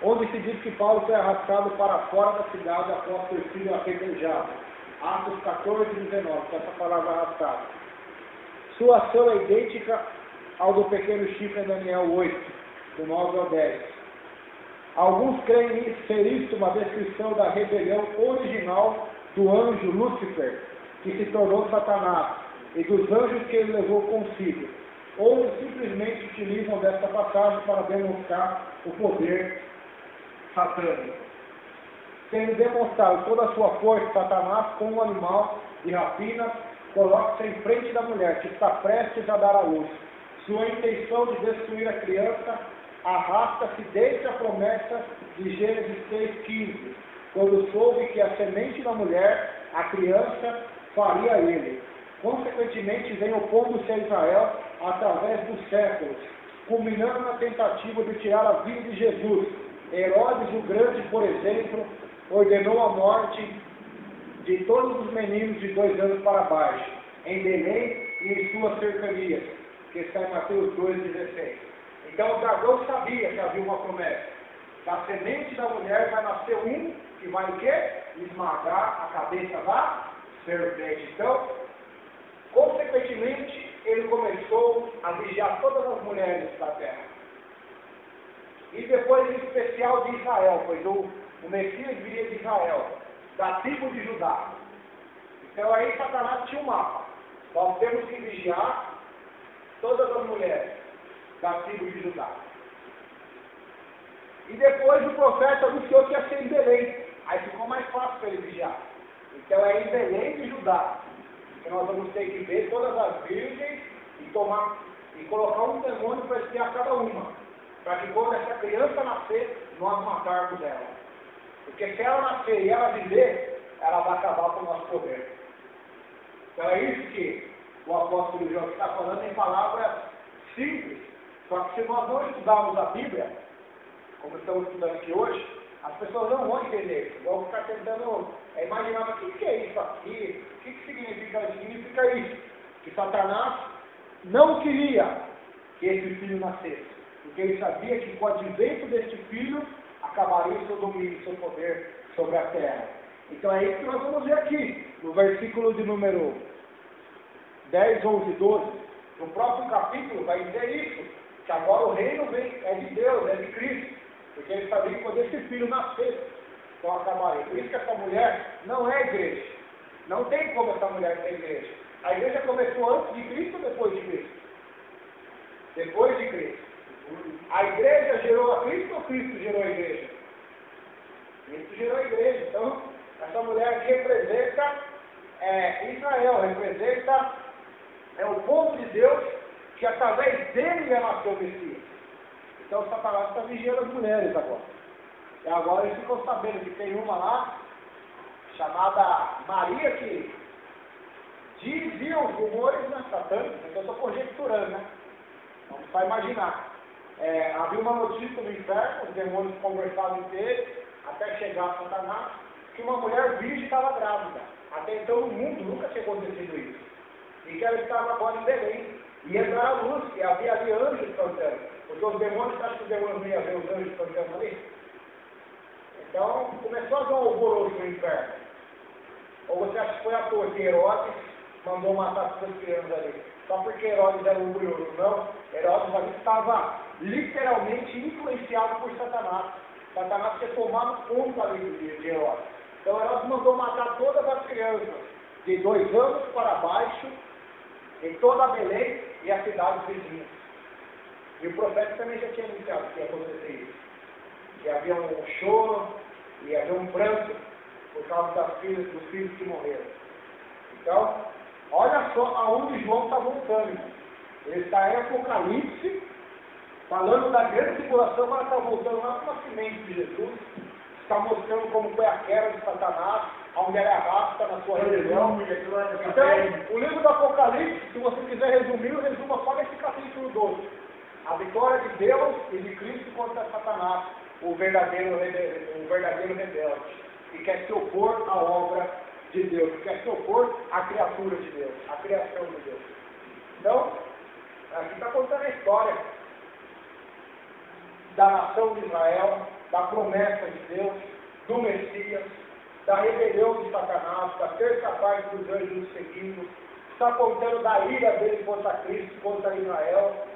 onde se diz que Paulo foi arrastado para fora da cidade após ter sido apedrejado. Atos 14 e 19, com essa palavra arrastar. Sua ação é idêntica ao do pequeno chifre em Daniel 8, do 9 ao 10. Alguns creem ser isto uma descrição da rebelião original do anjo Lúcifer, que se tornou Satanás, e dos anjos que ele levou consigo. Ou simplesmente utilizam desta passagem para demonstrar o poder satânico. Tendo demonstrado toda a sua força, Satanás, como um animal de rapina, coloca-se em frente da mulher, que está prestes a dar à luz. Sua intenção de destruir a criança arrasta-se desde a promessa de Gênesis 6,15, quando soube que a semente da mulher, a criança, faria ele. Consequentemente, vem opondo-se a Israel através dos séculos, culminando na tentativa de tirar a vida de Jesus. Herodes o Grande, por exemplo, ordenou a morte de todos os meninos de 2 anos para baixo, em Belém e em suas cercanias, que está em Mateus 2,16. Então o dragão sabia que havia uma promessa. Da semente da mulher vai nascer um que vai o quê? Esmagar a cabeça da serpente. Então, consequentemente, ele começou a vigiar todas as mulheres da terra. E depois, em especial, de Israel, pois o Messias viria de Israel, da tribo de Judá. Então aí Satanás tinha um mapa. Nós temos que vigiar todas as mulheres da tribo de Judá. E depois o profeta anunciou que ia ser em Belém. Aí ficou mais fácil para ele vigiar. Então é em Belém de Judá, que nós vamos ter que ver todas as virgens e colocar um demônio para espiar cada uma, para que quando essa criança nascer, nós matarmos ela. Porque se ela nascer e ela viver, ela vai acabar com o nosso poder. Então é isso que o apóstolo João está falando em palavras simples. Só que se nós não estudarmos a Bíblia, como estamos estudando aqui hoje, as pessoas não vão entender isso. Vão ficar tentando imaginar o que é isso aqui, o que significa isso. Significa isso, que Satanás não queria que esse filho nascesse, porque ele sabia que com o advento deste filho acabaria o seu domínio, o seu poder sobre a terra. Então é isso que nós vamos ver aqui, no versículo de número 10, 11 e 12. No próximo capítulo vai dizer isso, que agora o reino é de Deus, é de Cristo, porque ele sabia que quando esse filho nascesse, então acabaria. Por isso que essa mulher não é igreja. Não tem como essa mulher ser igreja. A igreja começou antes de Cristo ou depois de Cristo? Depois de Cristo. A igreja gerou a Cristo ou Cristo gerou a igreja? Cristo gerou a igreja. Então, essa mulher que representa Israel, representa o povo de Deus, que através dele ia nascer o Messias. Então, Satanás está vigiando as mulheres agora. E agora eles ficam sabendo que tem uma lá, chamada Maria, que diziam os rumores, né, satânicos, então eu estou conjecturando, né? Vamos só imaginar. Havia uma notícia no inferno, os demônios conversavam entre eles, até chegar a Satanás, que uma mulher virgem estava grávida. Até então no mundo nunca tinha acontecido isso. E que ela estava agora em Belém. Ia dar a luz, e havia ali anjos cantando. Porque os demônios, acho que os demônios não iam ver os anjos cantando ali? Então começou a dar um alvoroço no inferno. Ou você acha que foi à toa que Herodes mandou matar as suas crianças ali? Só porque Herodes era orgulhoso? Não. Herodes ali estava literalmente influenciado por Satanás. Satanás tinha tomado conta ali de Herodes. Então Herodes mandou matar todas as crianças de 2 anos para baixo, em toda a Belém e as cidades vizinhas. E o profeta também já tinha anunciado que ia acontecer isso. Que havia um choro e havia um pranto por causa dos filhos que morreram. Então, olha só aonde João está voltando. Ele está em Apocalipse, falando da grande tribulação, mas está voltando lá para o nascimento de Jesus. Está mostrando como foi a queda de Satanás, onde ele arrasta na sua religião. Então, o livro do Apocalipse, se você quiser resumir, o resumo só nesse capítulo 12. A vitória de Deus e de Cristo contra Satanás, o verdadeiro rebelde, que quer se opor à obra de Deus, que quer se opor à criatura de Deus, à criação de Deus. Então, aqui está contando a história da nação de Israel, da promessa de Deus, do Messias, da rebelião de Satanás, da terça parte dos anjos seguindo, está contando da ira dele contra Cristo, contra Israel,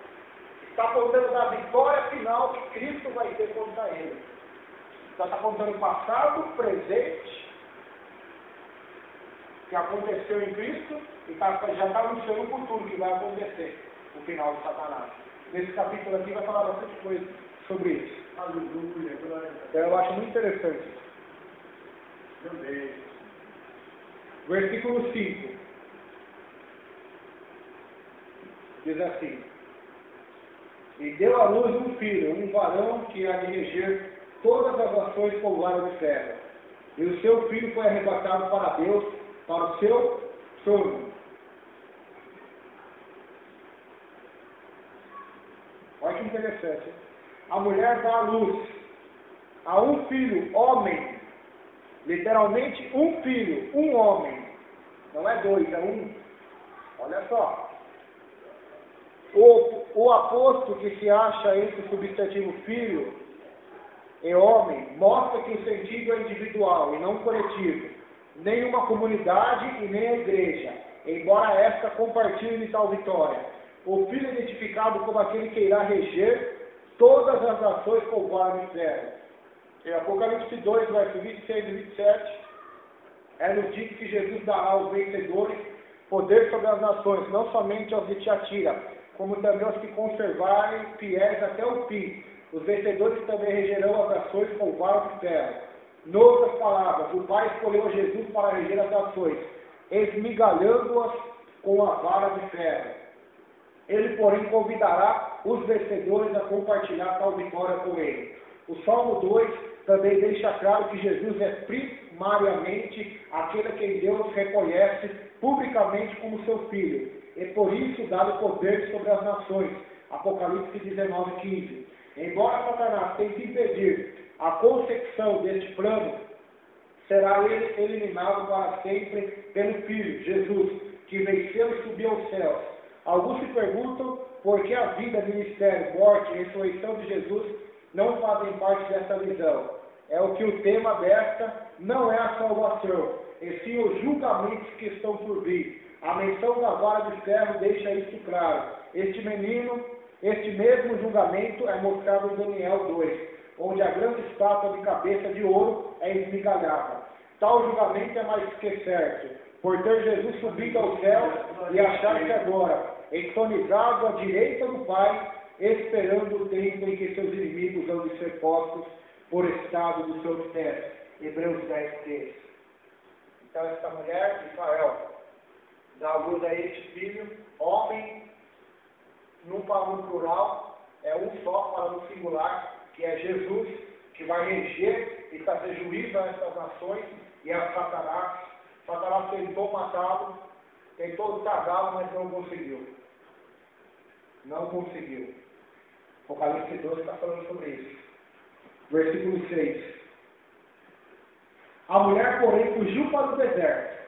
está contando da vitória final que Cristo vai ter contra ele. Então está contando o passado, o presente, que aconteceu em Cristo, e já está anunciando o futuro que vai acontecer, o final de Satanás. Nesse capítulo aqui vai falar bastante coisa sobre isso. Aleluia, glória a Deus. Então eu acho muito interessante. Meu Deus. Versículo 5. Diz assim: E deu à luz um filho, um varão que há de reger todas as nações com vara de ferro. E o seu filho foi arrebatado para Deus, para o seu trono. Olha que interessante. A mulher dá à luz a um filho, homem. Literalmente um filho, um homem. Não é 2, é 1. Olha só. O aposto que se acha entre o substantivo filho e homem mostra que o sentido é individual e não coletivo. Nem uma comunidade e nem a igreja, embora esta compartilhe de tal vitória. O filho é identificado como aquele que irá reger todas as nações com vara de ferro. Em Apocalipse 2, verso 26 e 27, nos dito que Jesus dará aos vencedores poder sobre as nações, não somente aos de Tiatira, como também aos que conservarem fiéis até o fim. Os vencedores também regerão as nações com vara de ferro. Em outras palavras, o Pai escolheu Jesus para reger as nações, esmigalhando-as com a vara de ferro. Ele, porém, convidará os vencedores a compartilhar tal vitória com ele. O Salmo 2 também deixa claro que Jesus é primariamente aquele a quem Deus reconhece publicamente como seu Filho, e por isso dá-lhe poder sobre as nações. Apocalipse 19:15. Embora Satanás tente impedir a consecução deste plano, será ele eliminado para sempre pelo Filho, Jesus, que venceu e subiu aos céus. Alguns se perguntam por que a vida, ministério, morte e ressurreição de Jesus não fazem parte dessa visão. É o que o tema desta não é a salvação, e sim os julgamentos que estão por vir. A menção da vara de ferro deixa isso claro. Este mesmo julgamento é mostrado em Daniel 2, onde a grande estátua de cabeça de ouro é esmigalhada. Tal julgamento é mais que certo, por ter Jesus subido ao céu e achar-se agora entronizado à direita do Pai, esperando o tempo em que seus inimigos hão de ser postos por estado dos seus pés. Hebreus 10:3. Então esta mulher, Israel, dá à luz a este filho, homem, no plural, é um só, para no singular, que é Jesus, que vai reger e trazer juízo a estas nações e a Satanás. Satanás tentou matá-lo, tentou tragá-lo, mas não conseguiu. Não conseguiu. Apocalipse 12 está falando sobre isso. Versículo 6. A mulher, porém, fugiu para o deserto.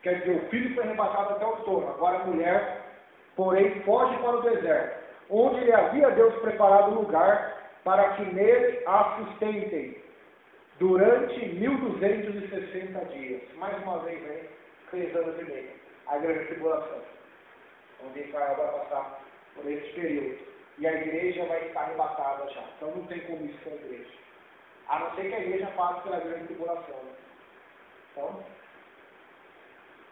Quer dizer, o filho foi arrebatado até o trono. Agora a mulher, porém, foge para o deserto, onde lhe havia Deus preparado lugar para que nele a sustentem durante 1260 dias. Mais uma vez, aí, 3 anos e meio. A grande tribulação, onde Israel vai passar por esse período. E a igreja vai estar arrebatada já. Então não tem como isso para a igreja. A não ser que a igreja passe pela grande tribulação. Então,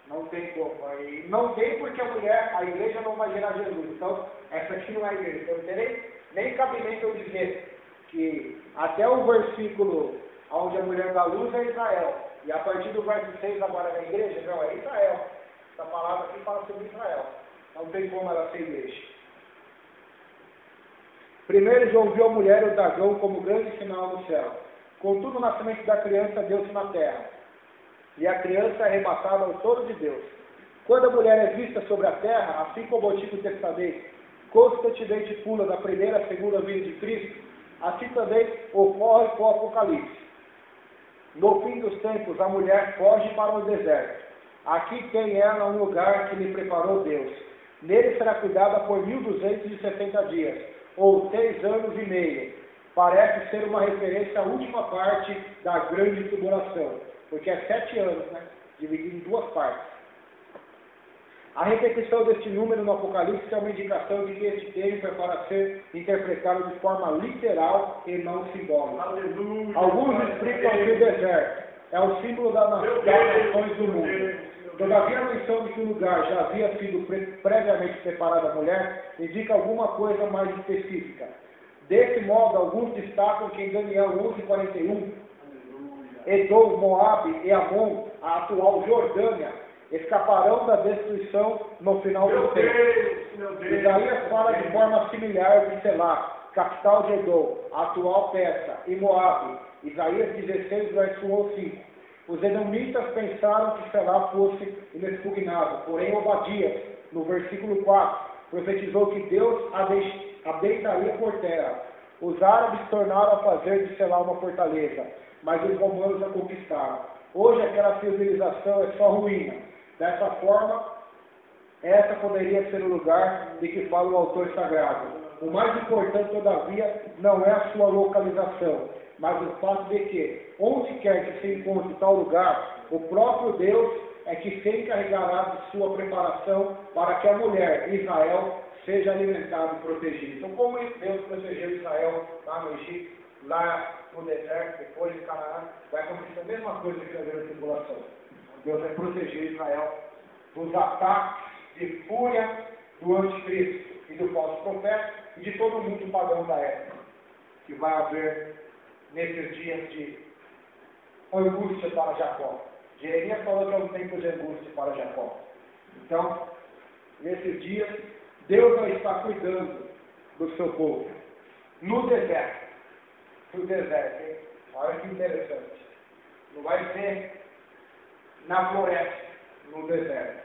não tem como. Aí, não tem porque a igreja não vai gerar Jesus. Então, essa aqui não é a igreja. Então, não tem nem cabimento eu dizer que até o versículo onde a mulher dá luz é Israel. E a partir do verso 6 agora é a igreja? Não, é Israel. Essa palavra aqui fala sobre Israel. Não tem como ela ser igreja. Primeiro João viu a mulher e o dragão como grande sinal no céu. Contudo, o nascimento da criança deu-se na terra. E a criança é arrebatada ao trono de Deus. Quando a mulher é vista sobre a terra, assim como o Antigo Testamento constantemente pula da primeira à segunda vinda de Cristo, assim também ocorre com o Apocalipse. No fim dos tempos, a mulher foge para o deserto. Aqui tem ela um lugar que lhe preparou Deus. Nele será cuidada por 1260 dias, ou 3 anos e meio. Parece ser uma referência à última parte da grande tribulação, porque é 7 anos, né? Dividido em 2 partes. A repetição deste número no Apocalipse é uma indicação de que este tempo é para ser interpretado de forma literal e não simbólica. Aleluia. Alguns explicam que o deserto é o símbolo das nações do mundo. Todavia, a menção de que o lugar já havia sido previamente preparado à mulher indica alguma coisa mais específica. Desse modo, alguns destacam que em Daniel 11:41, Edom, Moabe e Amon, a atual Jordânia, escaparão da destruição no final do tempo. Isaías fala de forma similar de Selá, capital de Edom, atual Petra, e Moabe. Isaías 16, verso 1 ao 5. Os edomitas pensaram que Selá fosse inexpugnável, porém Obadias, no versículo 4, profetizou que Deus a deitaria por terra. Os árabes tornaram a fazer de Selá uma fortaleza, mas os romanos a conquistaram. Hoje aquela civilização é só ruína. Dessa forma, essa poderia ser o lugar de que fala o autor sagrado. O mais importante, todavia, não é a sua localização, mas o fato de que, onde quer que se encontre tal lugar, o próprio Deus é que se encarregará de sua preparação para que a mulher, Israel, seja alimentada e protegida. Então, como Deus protegeu Israel lá no Egito, lá no deserto, depois de Canaã, vai acontecer a mesma coisa que na grande tribulação. Deus vai proteger Israel dos ataques de fúria do anticristo e do falso profeta e de todo mundo pagão da época, que vai haver nesses dias de angústia para Jacó, Jeremias falou que é um tempo de angústia para Jacó. Então, nesses dias, Deus vai estar cuidando do seu povo. No deserto. No deserto, hein? Olha que interessante. Não vai ser na floresta, no deserto.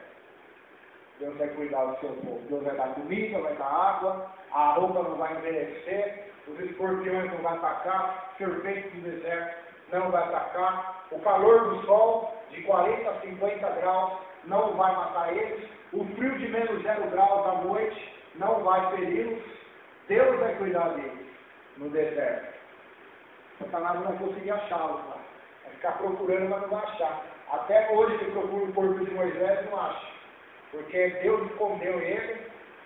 Deus vai cuidar do seu povo. Deus vai dar comida, vai dar água, a roupa não vai envelhecer, os escorpiões não vão atacar, serpentes do deserto não vai atacar, o calor do sol de 40 a 50 graus não vai matar eles, o frio de menos 0 graus à noite não vai feri-los. Deus vai cuidar deles no deserto. Satanás não vai conseguir achá-los lá. Vai ficar procurando, mas não vai achar. Até hoje ele procura o corpo de Moisés e não acha. Porque Deus escondeu ele,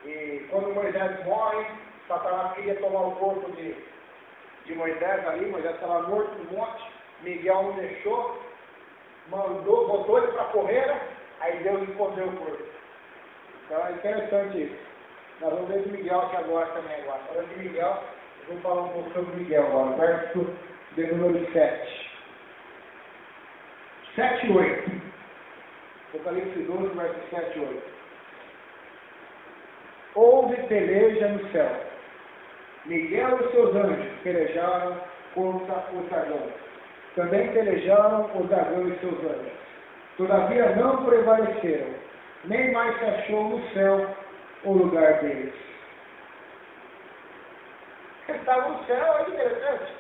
e quando Moisés morre, Satanás queria tomar o corpo de Moisés ali, Moisés estava morto no monte, Miguel não deixou, botou ele para a fogueira, aí Deus escondeu o corpo. Então é interessante isso. Nós vamos ver de Miguel aqui agora também. Falando de Miguel, eu vou falar um pouco sobre Miguel agora, verso de número 7. 7 e 8. Apocalipse 12, verso 7 e 8. Houve peleja no céu. Miguel e seus anjos pelejaram contra os dragões. Também pelejaram os dragões e seus anjos. Todavia não prevaleceram, nem mais se achou no céu o lugar deles. Está no céu, é interessante.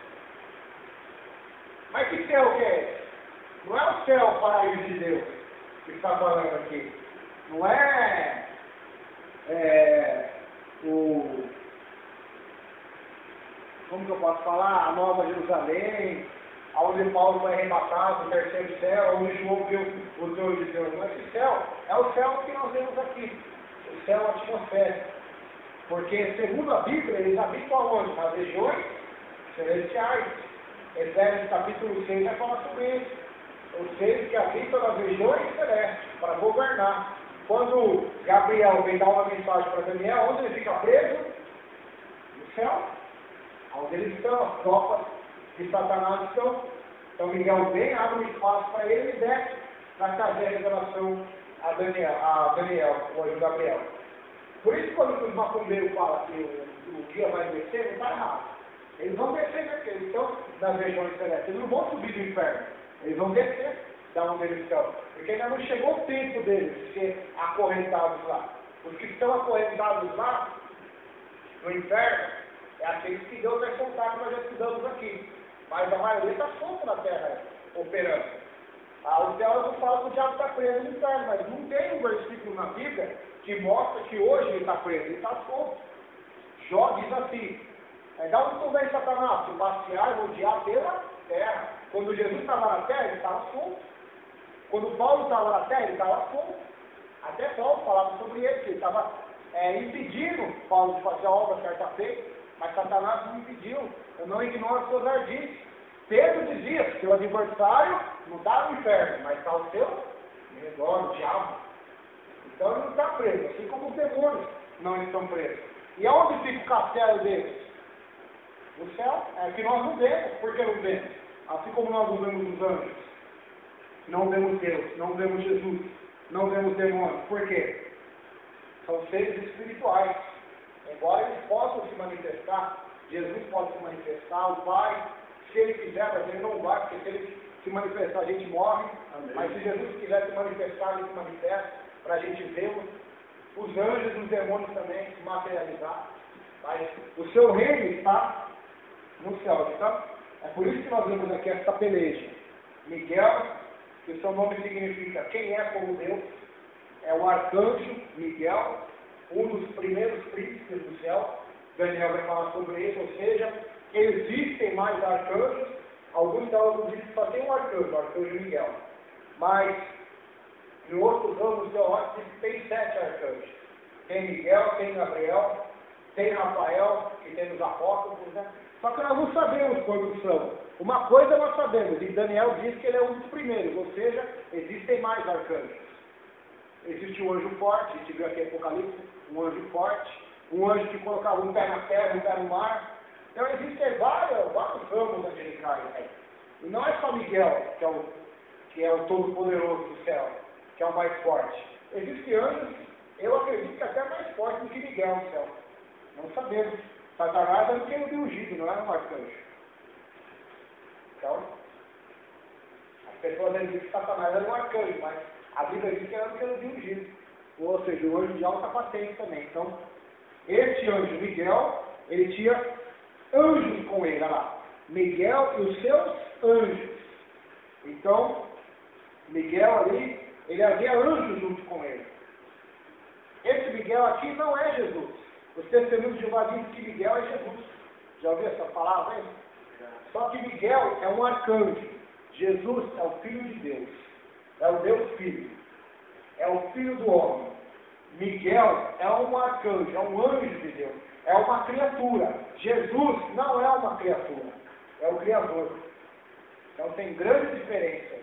Mas que céu que é esse? Não é o céu, o paraíso de Deus, que está falando aqui. Não é como que eu posso falar? A Nova Jerusalém, onde Paulo foi arrebatado, o terceiro céu, onde João viu o trono de Deus. Mas esse céu é o céu que nós vemos aqui, o céu atmosférico. Porque, segundo a Bíblia, eles habitam aonde? Nas regiões celestiais. Efésios capítulo 6 vai falar sobre isso. Os seres que habitam nas regiões celestes, para governar. Quando Gabriel vem dar uma mensagem para Daniel, onde ele fica preso? No céu. Onde eles estão, as tropas de Satanás estão. Então Miguel vem, abre um espaço para ele e desce na cadeia de revelação a Daniel, o anjo Gabriel. Por isso, quando os macumbeiros falam que o guia vai descer, não está errado. Eles vão descer, porque eles estão nas regiões celestes. Eles não vão subir do inferno. Eles vão descer da onde eles estão. Porque ainda não chegou o tempo deles de ser acorrentados lá. Os que estão acorrentados lá, no inferno, é aqueles que Deus vai soltar que nós já estudamos aqui. Mas a maioria está solta na terra, operando. Os teólogos falam que o diabo está preso no inferno, mas não tem um versículo na Bíblia que mostra que hoje ele está preso, ele está solto. Jó diz assim, da onde tu vem, Satanás? Tu passear e rodear pela terra. Quando Jesus estava na terra, ele estava solto. Quando Paulo estava na terra, ele estava solto. Até Paulo falava sobre ele, que ele estava impedindo Paulo de fazer a obra certa feita, mas Satanás não impediu. Eu não ignoro seus ardis. Pedro dizia que seu adversário não está no inferno, mas está o seu redor, o diabo. Então ele não está preso, assim como os demônios não estão presos. E aonde fica o castelo deles? No céu. É que nós não vemos. Por que não vemos? Assim como nós não vemos os anjos. Não vemos Deus, não vemos Jesus, não vemos demônios. Por quê? São seres espirituais. Embora eles possam se manifestar, Jesus pode se manifestar, o Pai, se ele quiser, mas ele não vai, porque se ele se manifestar a gente morre. Amém. Mas se Jesus quiser se manifestar, ele se manifesta para a gente vê-lo. Os anjos e os demônios também se materializar. Mas o seu reino está no céu. Então, é por isso que nós vemos aqui esta peleja. Miguel, que o seu nome significa quem é como Deus, é o arcanjo Miguel, um dos primeiros príncipes do céu. Daniel vai falar sobre isso, ou seja, existem mais arcanjos. Alguns teólogos dizem que só tem um arcanjo, o arcanjo Miguel. Mas, em outros ramos teológicos, diz que tem 7 arcanjos. Tem Miguel, tem Gabriel, tem Rafael, que tem os apóstolos, né? Só que nós não sabemos quantos são. Uma coisa nós sabemos, e Daniel diz que ele é um dos primeiros, ou seja, existem mais arcanjos. Existe um anjo forte, a gente viu aqui em Apocalipse, um anjo forte, um anjo que colocava um pé na terra, um pé no mar. Então existem vários ramos angelicais aí. E não é só Miguel, que é o Todo-Poderoso do céu, que é o mais forte. Existem anjos, eu acredito que até mais forte do que Miguel no céu. Não sabemos. Satanás era o que ele ungido, não era um arcanjo. Então, as pessoas dizem que Satanás era um arcanjo, mas a Bíblia diz que era o que ele ungido. Ou seja, o anjo de alta patente também. Então, este anjo Miguel, ele tinha anjos com ele, olha lá. Miguel e os seus anjos. Então, Miguel ali, ele havia anjos junto com ele. Esse Miguel aqui não é Jesus. Os testemunhos de Jeová dizem que Miguel é Jesus. Já ouviu essa palavra aí? Só que Miguel é um arcanjo. Jesus é o Filho de Deus. É o Deus Filho. É o Filho do homem. Miguel é um arcanjo, é um anjo de Deus. É uma criatura. Jesus não é uma criatura. É o Criador. Então tem grande diferença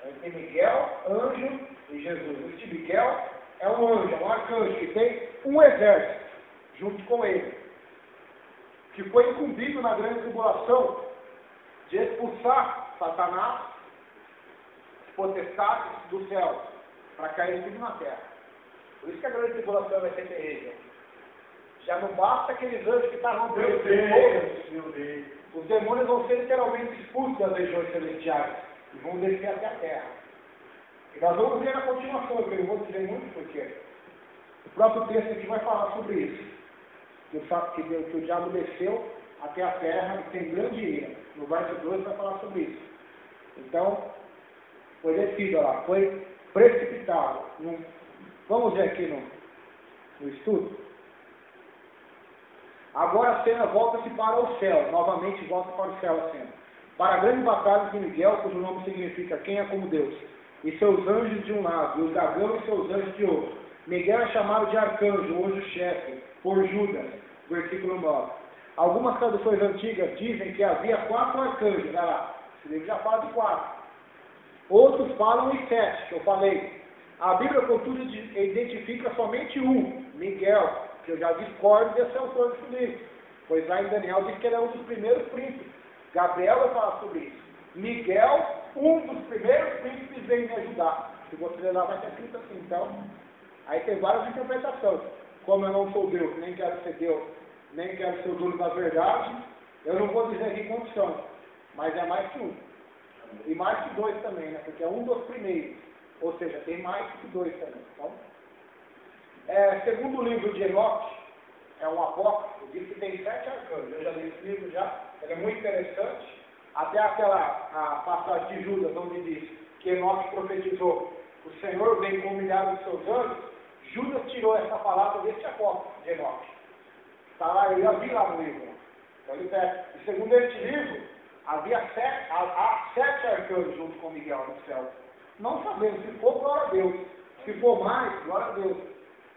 entre Miguel, anjo, e Jesus. Este Miguel é um anjo, é um arcanjo que tem um exército junto com ele, que foi incumbido na grande tribulação de expulsar Satanás, potestades do céu, para cair tudo na terra. Por isso que a grande tribulação vai ser terrível. Já não basta aqueles anjos que estavam presos. Os demônios vão ser literalmente expulsos das regiões celestiais e vão descer até a terra. E nós vamos ver na continuação, que eu não vou dizer muito porque o próprio texto aqui vai falar sobre isso. Que o diabo desceu até a terra e tem grande ira. No verso 2 vai falar sobre isso. Então, foi descido lá, foi precipitado. Vamos ver aqui no estudo. Agora a cena volta-se para o céu, novamente volta para o céu a cena. Para a grande batalha de Miguel, cujo nome significa quem é como Deus, e seus anjos de um lado, e o dragão e seus anjos de outro. Miguel é chamado de arcanjo, o anjo-chefe, por Judas, versículo 9. Algumas traduções antigas dizem que havia 4 arcanjos, olha lá, esse livro já fala de 4. Outros falam em 7, que eu falei. A Bíblia, contudo, identifica somente um, Miguel, que eu já discordo desse autor desse livro, pois lá em Daniel diz que ele é um dos primeiros príncipes. Gabriel vai falar sobre isso. Miguel, um dos primeiros príncipes, veio me ajudar. Se você ler lá, vai ter escrito assim. Então, aí tem várias interpretações. Como eu não sou Deus, nem quero ser Deus, nem quero ser o dono da verdade, eu não vou dizer aqui quantos são, mas é mais que um. E mais que 2 também, né? Porque é um dos primeiros. Ou seja, tem mais que 2 também. Então, segundo o livro de Enoque, é um apócrifo, diz que tem 7 arcanjos. Eu já li esse livro já, ele é muito interessante. Até a passagem de Judas, onde diz que Enoque profetizou, o Senhor vem com milhares de seus anjos. Judas tirou essa palavra desse apócrifo de Enoque. Está lá, eu já vi lá no livro. Então, e segundo este livro, há 7 arcanjos junto com Miguel no céu. Não sabemos, se for, glória a Deus. Se for mais, glória a Deus.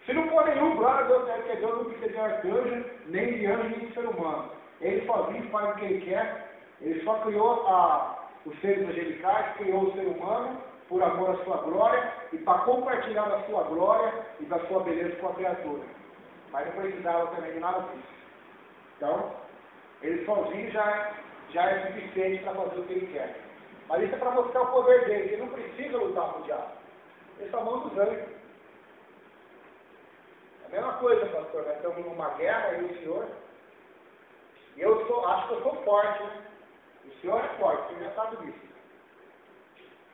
Se não for nenhum, glória a Deus, porque Deus não precisa de arcanjo, nem de anjo, nem de ser humano. Ele sozinho faz o que ele quer. Ele só criou os seres angelicais, criou o ser humano por amor à sua glória e para compartilhar da sua glória e da sua beleza com a criatura. Mas não precisava também de nada disso. Então, ele sozinho já é suficiente para fazer o que ele quer. Mas isso é para mostrar o poder dele. Ele não precisa lutar com o diabo. Ele só manda os anjos. É a mesma coisa, pastor. Nós estamos numa guerra, eu e o senhor. E acho que eu sou forte, né? O senhor é forte, o senhor já sabe disso.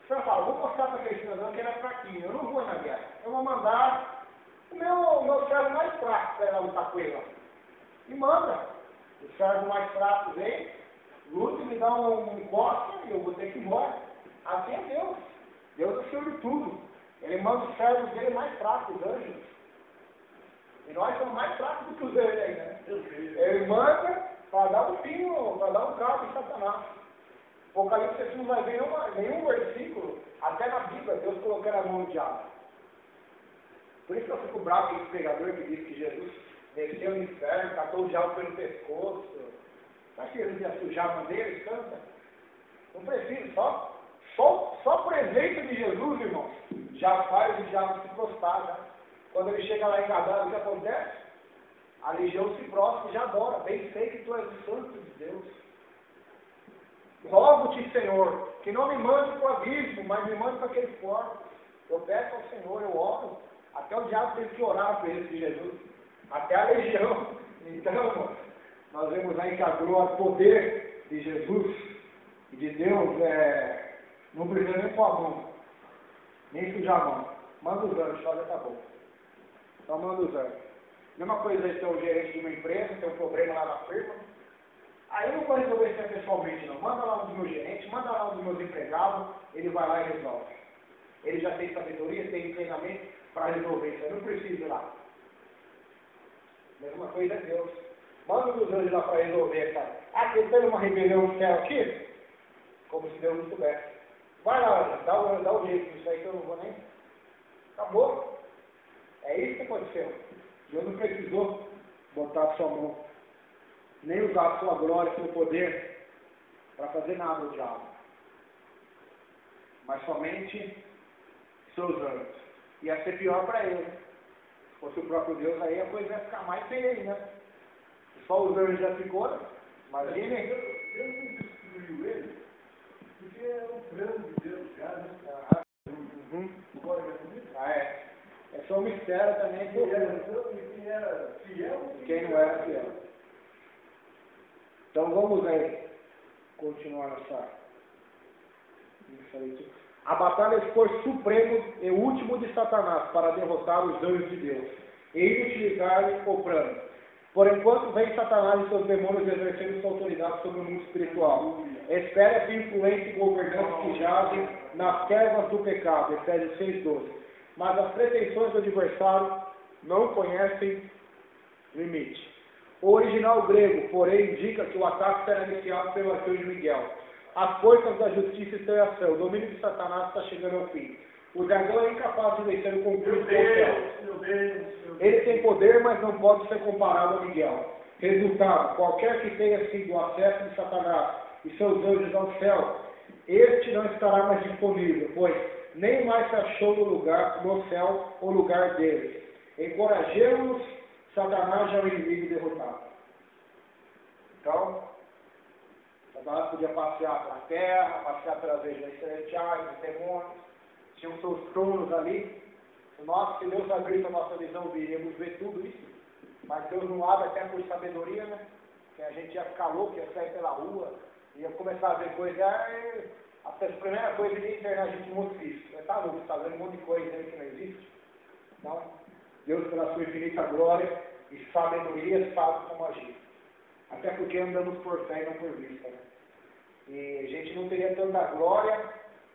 O senhor fala, vou mostrar para aquele cidadão que ele é fraquinho. Eu não vou na guerra. Eu vou mandar o meu servo mais fraco para ir lá lutar com ele. E manda. O servo mais fraco vem, luta e me dá um encosta e eu vou ter que ir embora. Assim é Deus. Deus é o Senhor de tudo. Ele manda os servos dele mais fracos, os anjos. E nós somos mais fracos do que os anjos aí, né? Ele manda para dar um fim, para dar um cabo em Satanás. Apocalipse você não vai ver nenhum versículo, até na Bíblia, Deus colocando a mão no diabo. Por isso que eu fico bravo com esse pregador que diz que Jesus desceu no inferno, catou o diabo pelo pescoço. Acho que Jesus ia sujar a mão dele, canta. Não precisa, só a presença de Jesus, irmão, já faz o diabo se prostrar. Já. Quando ele chega lá engadado, o que acontece? A legião se prostra e já adora. Bem sei que tu és o santo de Deus. rogo-te, Senhor, que não me mande para o abismo, mas me mande para aquele forte. Eu peço ao Senhor, eu oro. Até o diabo teve que orar por ele de Jesus. Até a legião. Então, nós vemos aí que a glória, o poder de Jesus e de Deus não precisa nem com a mão, nem sujar a mão. Manda os anjos, só já tá bom. Então manda os anjos. Mesma coisa aí, tem um gerente de uma empresa, tem um problema lá na firma. Aí eu não vou resolver isso pessoalmente não. Manda lá um dos meus gerentes, manda lá um dos meus empregados, ele vai lá e resolve. Ele já tem sabedoria, tem treinamento para resolver isso. Eu não preciso ir lá. Mesma coisa é Deus. Manda os anjos lá para resolver, cara. Ah, teve uma rebelião no céu aqui? Como se Deus não soubesse. Vai lá, dá o jeito disso aí que eu não vou nem. Acabou. É isso que aconteceu. Deus não precisou botar a sua mão, nem usar a sua glória, seu poder, para fazer nada ao diabo. Mas somente seus anjos. Ia ser pior para ele. Se fosse o próprio Deus, aí a coisa ia ficar mais feia aí, né? Só os anjos já ficou, né? Imaginem. Deus não destruiu ele, porque é o plano de Deus, já, né? É só um mistério também. Quem era fiel e quem não era fiel. Então vamos aí continuar nessa. A batalha é o esforço supremo e último de Satanás para derrotar os anjos de Deus e inutilizar-lhe o plano. Por enquanto, vem Satanás e seus demônios exercendo sua autoridade sobre o mundo espiritual. Espere a sua influência e governança que jazem nas trevas do pecado. Efésios 6:12. Mas as pretensões do adversário não conhecem limite. O original grego, porém, indica que o ataque será iniciado pelo arcanjo Miguel. As forças da justiça estão em ação. O domínio de Satanás está chegando ao fim. O dragão é incapaz de vencer o concurso do céu. Ele tem poder, mas não pode ser comparado a Miguel. Resultado, qualquer que tenha sido o acesso de Satanás e seus anjos ao céu, este não estará mais disponível, pois nem mais se achou no céu o lugar deles. Encorajemos Satanás já é o inimigo derrotado. Então, Satanás podia passear pela terra, passear pelas regiões celestiais, os demônios, tinham seus tronos ali. Se Deus abrisse a nossa visão, iríamos ver tudo isso. Mas Deus não abre até por sabedoria, né? Que a gente ia ficar louco, ia sair pela rua, ia começar a ver coisas. A primeira coisa é internar a gente no mundo físico. Você está louco, está vendo um monte de coisa aí que não existe. Então, Deus, pela sua infinita glória e sabedoria, sabe como agir. Até porque andamos por fé e não por vista, né? E a gente não teria tanta glória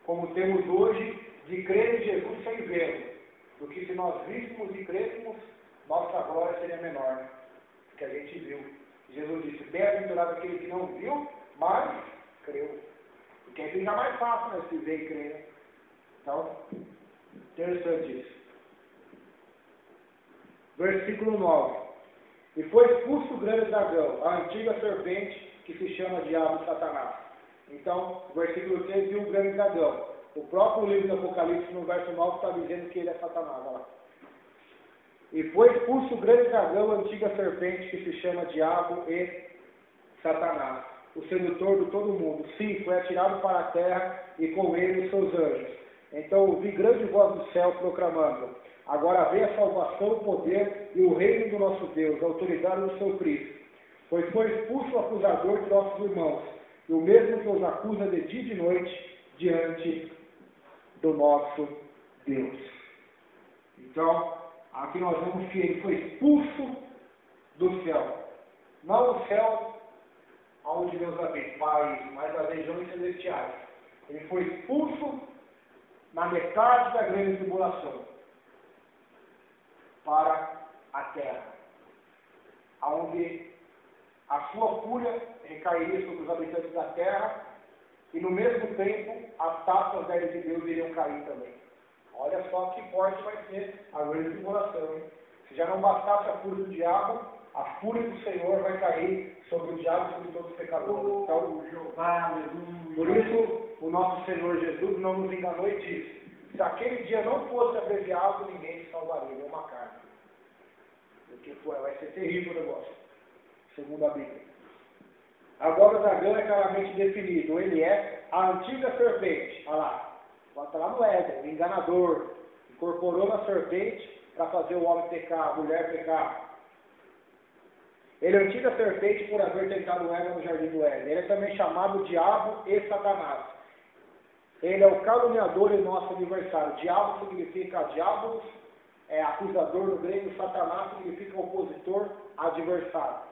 como temos hoje de crer em Jesus sem vê-lo. Porque se nós víssemos e crêssemos, nossa glória seria menor, né? Que a gente viu. Jesus disse, bem-aventurado aquele que não viu, mas creu. Porque aí fica mais fácil, né, se ver e crer, né? Então, interessante isso. Versículo 9. E foi expulso o grande dragão, a antiga serpente, que se chama Diabo e Satanás. Então, versículo 3, viu o grande dragão. O próprio livro do Apocalipse, no verso 9, está dizendo que ele é Satanás. Olha lá. E foi expulso o grande dragão, a antiga serpente, que se chama Diabo e Satanás, o sedutor de todo mundo. Sim, foi atirado para a terra e com ele os seus anjos. Então ouvi grande voz do céu proclamando, agora vem a salvação, o poder e o reino do nosso Deus, a autoridade do seu Cristo. Pois foi expulso o acusador de nossos irmãos, e o mesmo que os acusa de dia e de noite diante do nosso Deus. Então, aqui nós vemos que ele foi expulso do céu. Não o céu onde Deus habita, mas as regiões celestiais. Ele foi expulso na metade da grande tribulação para a terra, onde a sua fúria recairia sobre os habitantes da terra e no mesmo tempo as taças da ira de Deus iriam cair também. Olha só que forte vai ser a grande tribulação, hein? Se já não bastasse a fúria do diabo, a fúria do Senhor vai cair sobre o diabo e sobre todos os pecadores. Então, por isso, o nosso Senhor Jesus não nos enganou e disse, se aquele dia não fosse abreviado, ninguém se salvaria, nem uma carne. Porque vai ser terrível o negócio, segundo a Bíblia. Agora o dragão é claramente definido. Ele é a antiga serpente. Olha lá. Bota lá no Éden, o enganador. Incorporou na serpente para fazer o homem pecar, a mulher pecar. Ele é a antiga serpente por haver tentado Eva no jardim do Éden. Ele é também chamado Diabo e Satanás. Ele é o caluniador e nosso adversário. Diabo significa diabos, é acusador no grego. Satanás significa opositor, adversário.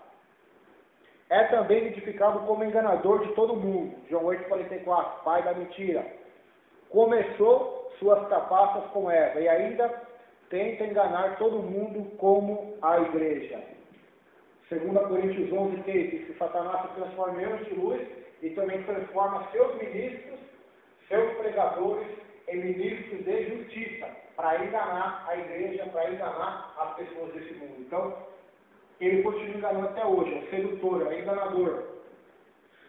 É também identificado como enganador de todo mundo. João 8,44, pai da mentira. Começou suas trapaças com Eva e ainda tenta enganar todo mundo como a igreja. 2 Coríntios 11, 3, diz que Satanás se transforma em anjo de luz e também transforma seus ministros, seus pregadores, em ministros de justiça, para enganar a igreja, para enganar as pessoas desse mundo. Então, ele continua enganando até hoje, é um sedutor, é um enganador.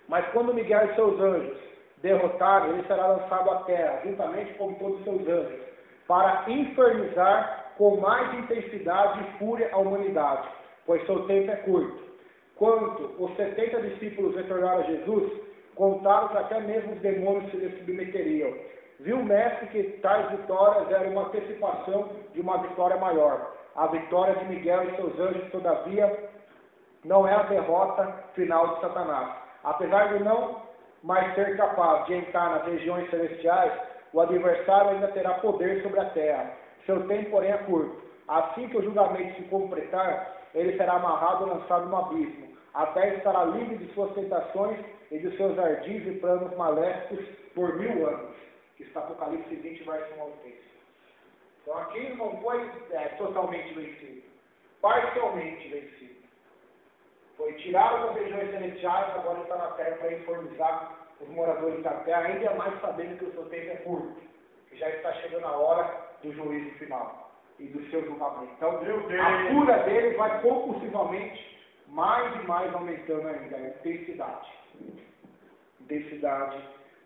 Mas quando Miguel e seus anjos derrotarem, ele será lançado à terra, juntamente com todos os seus anjos, para infernizar com mais intensidade e fúria a humanidade, pois seu tempo é curto. Quanto os 70 discípulos retornaram a Jesus, contaram que até mesmo os demônios se lhe submeteriam. Viu o mestre que tais vitórias eram uma antecipação de uma vitória maior. A vitória de Miguel e seus anjos, todavia, não é a derrota final de Satanás. Apesar de não mais ser capaz de entrar nas regiões celestiais, o adversário ainda terá poder sobre a terra. Seu tempo, porém, é curto. Assim que o julgamento se completar, ele será amarrado e lançado no abismo. A terra estará livre de suas tentações e de seus ardis e planos maléficos por 1000 anos. Que está Apocalipse 20, verso 1 ao 3. Então aqui não foi totalmente vencido, parcialmente vencido. Foi tirado das regiões celestiais, agora está na terra para infernizar os moradores da terra, ainda mais sabendo que o seu tempo é curto, que já está chegando a hora do juízo final e do seu julgamento. Então a cura dele vai compulsivamente mais e mais aumentando ainda a intensidade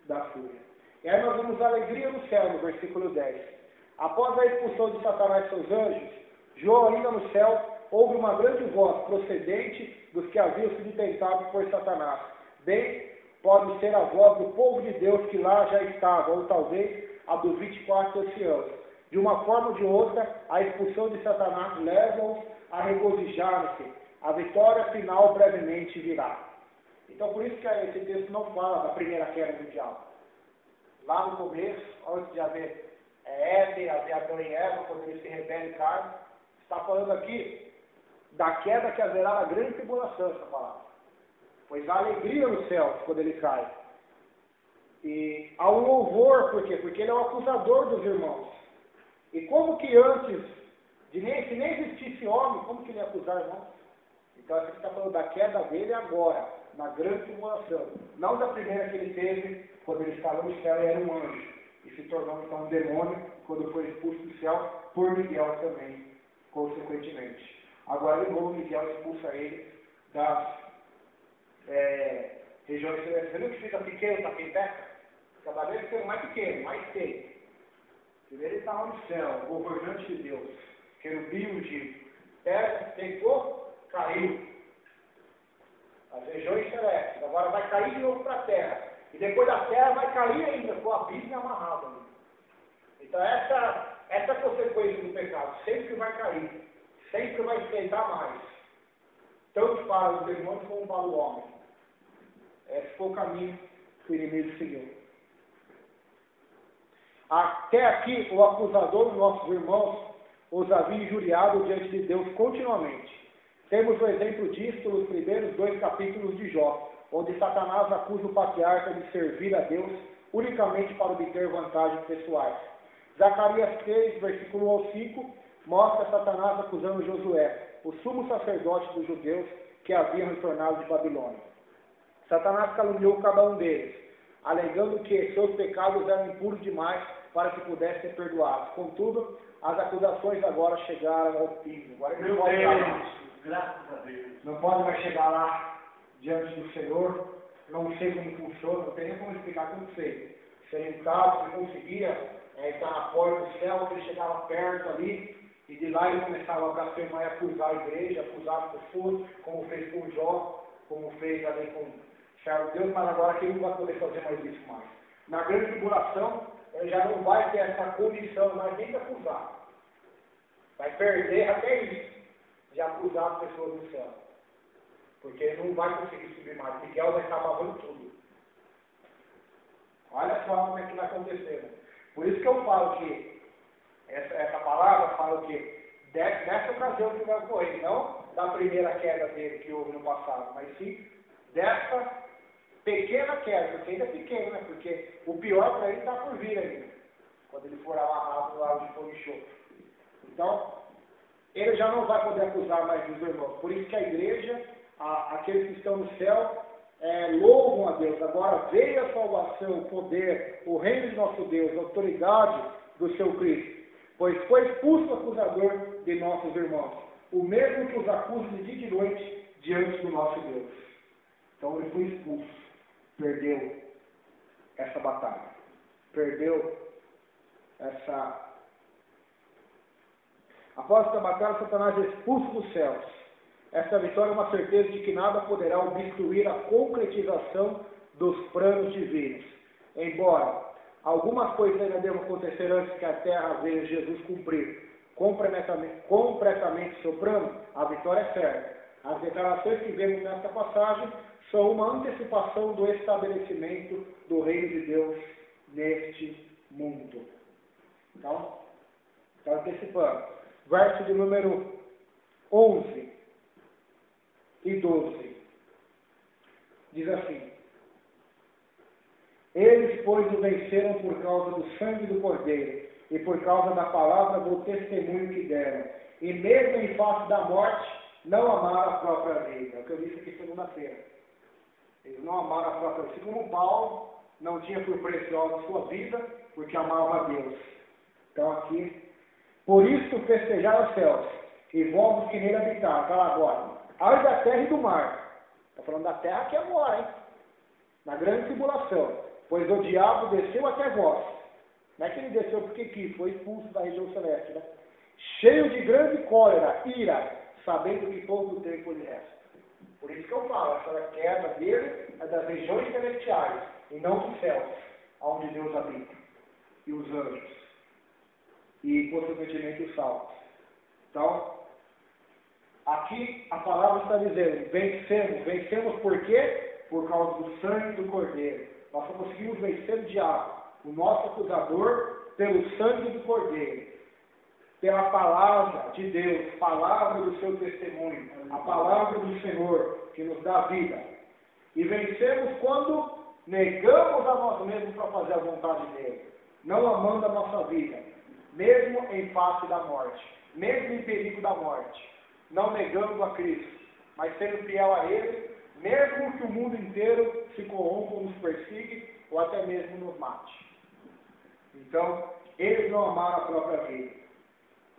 da fúria. E aí nós vemos a alegria no céu, no versículo 10. Após a expulsão de Satanás e seus anjos, João ainda no céu, houve uma grande voz procedente dos que haviam sido tentados por Satanás. Bem, pode ser a voz do povo de Deus que lá já estava, ou talvez a dos 24 anciãos. De uma forma ou de outra, a expulsão de Satanás leva-os a regozijar-se. A vitória final brevemente virá. Então, por isso que esse texto não fala da primeira queda do diabo. Lá no começo, antes de haver Éden, haver Adão e Eva, quando eles se rebelam em carne, está falando aqui da queda que haverá na grande tribulação, essa palavra. Pois há alegria no céu quando ele cai. E há um louvor, por quê? Porque ele é o acusador dos irmãos. E como que antes, se nem existisse homem, como que ele ia acusar irmãos? Então aqui está falando da queda dele agora, na grande tribulação. Não da primeira que ele teve, quando ele estava no céu e era um anjo. E se tornou então um demônio, quando foi expulso do céu, por Miguel também, consequentemente. Agora de novo Miguel expulsa ele das regiões celestiais. Você viu que fica pequeno para quem peca? Cada vez fica mais pequeno, mais feio. Primeiro ele estava no céu, governante de Deus, querubim ungido. Pecou, caiu. As regiões celestes. Agora vai cair de novo para a terra. E depois da terra vai cair ainda, com o abismo amarrado. Então essa é a consequência do pecado. Sempre vai cair. Sempre vai esquentar mais. Tanto para os demônios como para o homem. Esse foi o caminho que o inimigo seguiu. Até aqui, o acusador dos nossos irmãos os havia injuriado diante de Deus continuamente. Temos o exemplo disso nos primeiros 2 capítulos de Jó, onde Satanás acusa o patriarca de servir a Deus unicamente para obter vantagens pessoais. Zacarias 3, versículo 1 ao 5, mostra Satanás acusando Josué, o sumo sacerdote dos judeus que haviam retornado de Babilônia. Satanás caluniou cada um deles, alegando que seus pecados eram impuros demais para que pudessem ser perdoados. Contudo, as acusações agora chegaram ao fim. Agora ele pode Graças a Deus. Não pode mais chegar lá diante do Senhor, não sei como funciona, não tem nem como explicar como fez. Se ele entrava, se conseguia estar na porta do céu, ele chegava perto ali, e de lá ele começava a blasfemar e acusar a igreja, acusar as pessoas, como fez com Jó, como fez ali servo de Deus, mas agora que ele não vai poder fazer mais isso mais. Na grande tribulação, ele já não vai ter essa condição mais nem de acusar. Vai perder até isso, de acusar as pessoas do céu. Porque ele não vai conseguir subir mais. Miguel vai estar babando tudo. Olha só como é que vai acontecer. Por isso que eu falo que essa palavra fala o quê? Dessa ocasião que vai ocorrer, não da primeira queda dele que houve no passado, mas sim dessa pequena queda, porque ainda é pequeno, né? Porque o pior para ele está por vir ainda, quando ele for amarrado lá onde for o enxofre. Então, ele já não vai poder acusar mais dos irmãos. Por isso que a igreja, aqueles que estão no céu, louvam a Deus. Agora veio a salvação, o poder, o reino de nosso Deus, a autoridade do seu Cristo. Pois foi expulso o acusador de nossos irmãos, o mesmo que os acusa de dia e de noite diante do nosso Deus. Então ele foi expulso, perdeu essa batalha, perdeu essa... Após essa batalha, Satanás é expulso dos céus. Essa vitória é uma certeza de que nada poderá obstruir a concretização dos planos divinos. Embora algumas coisas ainda devam acontecer antes que a terra veja Jesus cumprir completamente seu plano, a vitória é certa. As declarações que vemos nesta passagem são uma antecipação do estabelecimento do reino de Deus neste mundo. Então, está antecipando. Verso de número 11 e 12. Diz assim: Eles, pois, o venceram por causa do sangue do Cordeiro e por causa da palavra do testemunho que deram. E mesmo em face da morte, não amaram a própria vida. É o que eu disse aqui segunda-feira. Eles não amaram a própria vida. Assim como Paulo não tinha por preciosa sua vida, porque amava a Deus. Então aqui, por isso festejaram os céus, e vós que nele habitar. Fala agora. Ai da terra e do mar. Está falando da terra aqui agora, hein? Na grande tribulação. Pois o diabo desceu até vós. Não é que ele desceu porque quis, foi expulso da região celeste, né? Cheio de grande cólera, ira, sabendo que pouco tempo lhe resta. Por isso que eu falo, essa queda dele é das regiões celestiais, e não dos céus, onde Deus habita. E os anjos. E, consequentemente, os salvos. Então, aqui a palavra está dizendo, vencemos por quê? Por causa do sangue do Cordeiro. Nós só conseguimos vencer o diabo, o nosso acusador, pelo sangue do Cordeiro, pela palavra de Deus, palavra do seu testemunho, a palavra do Senhor, que nos dá vida. E vencemos quando negamos a nós mesmos para fazer a vontade dele, não amando a nossa vida, mesmo em face da morte, mesmo em perigo da morte, não negando a Cristo, mas sendo fiel a Ele, mesmo que o mundo inteiro se corrompa, nos persiga ou até mesmo nos mate. Então, eles não amaram a própria vida.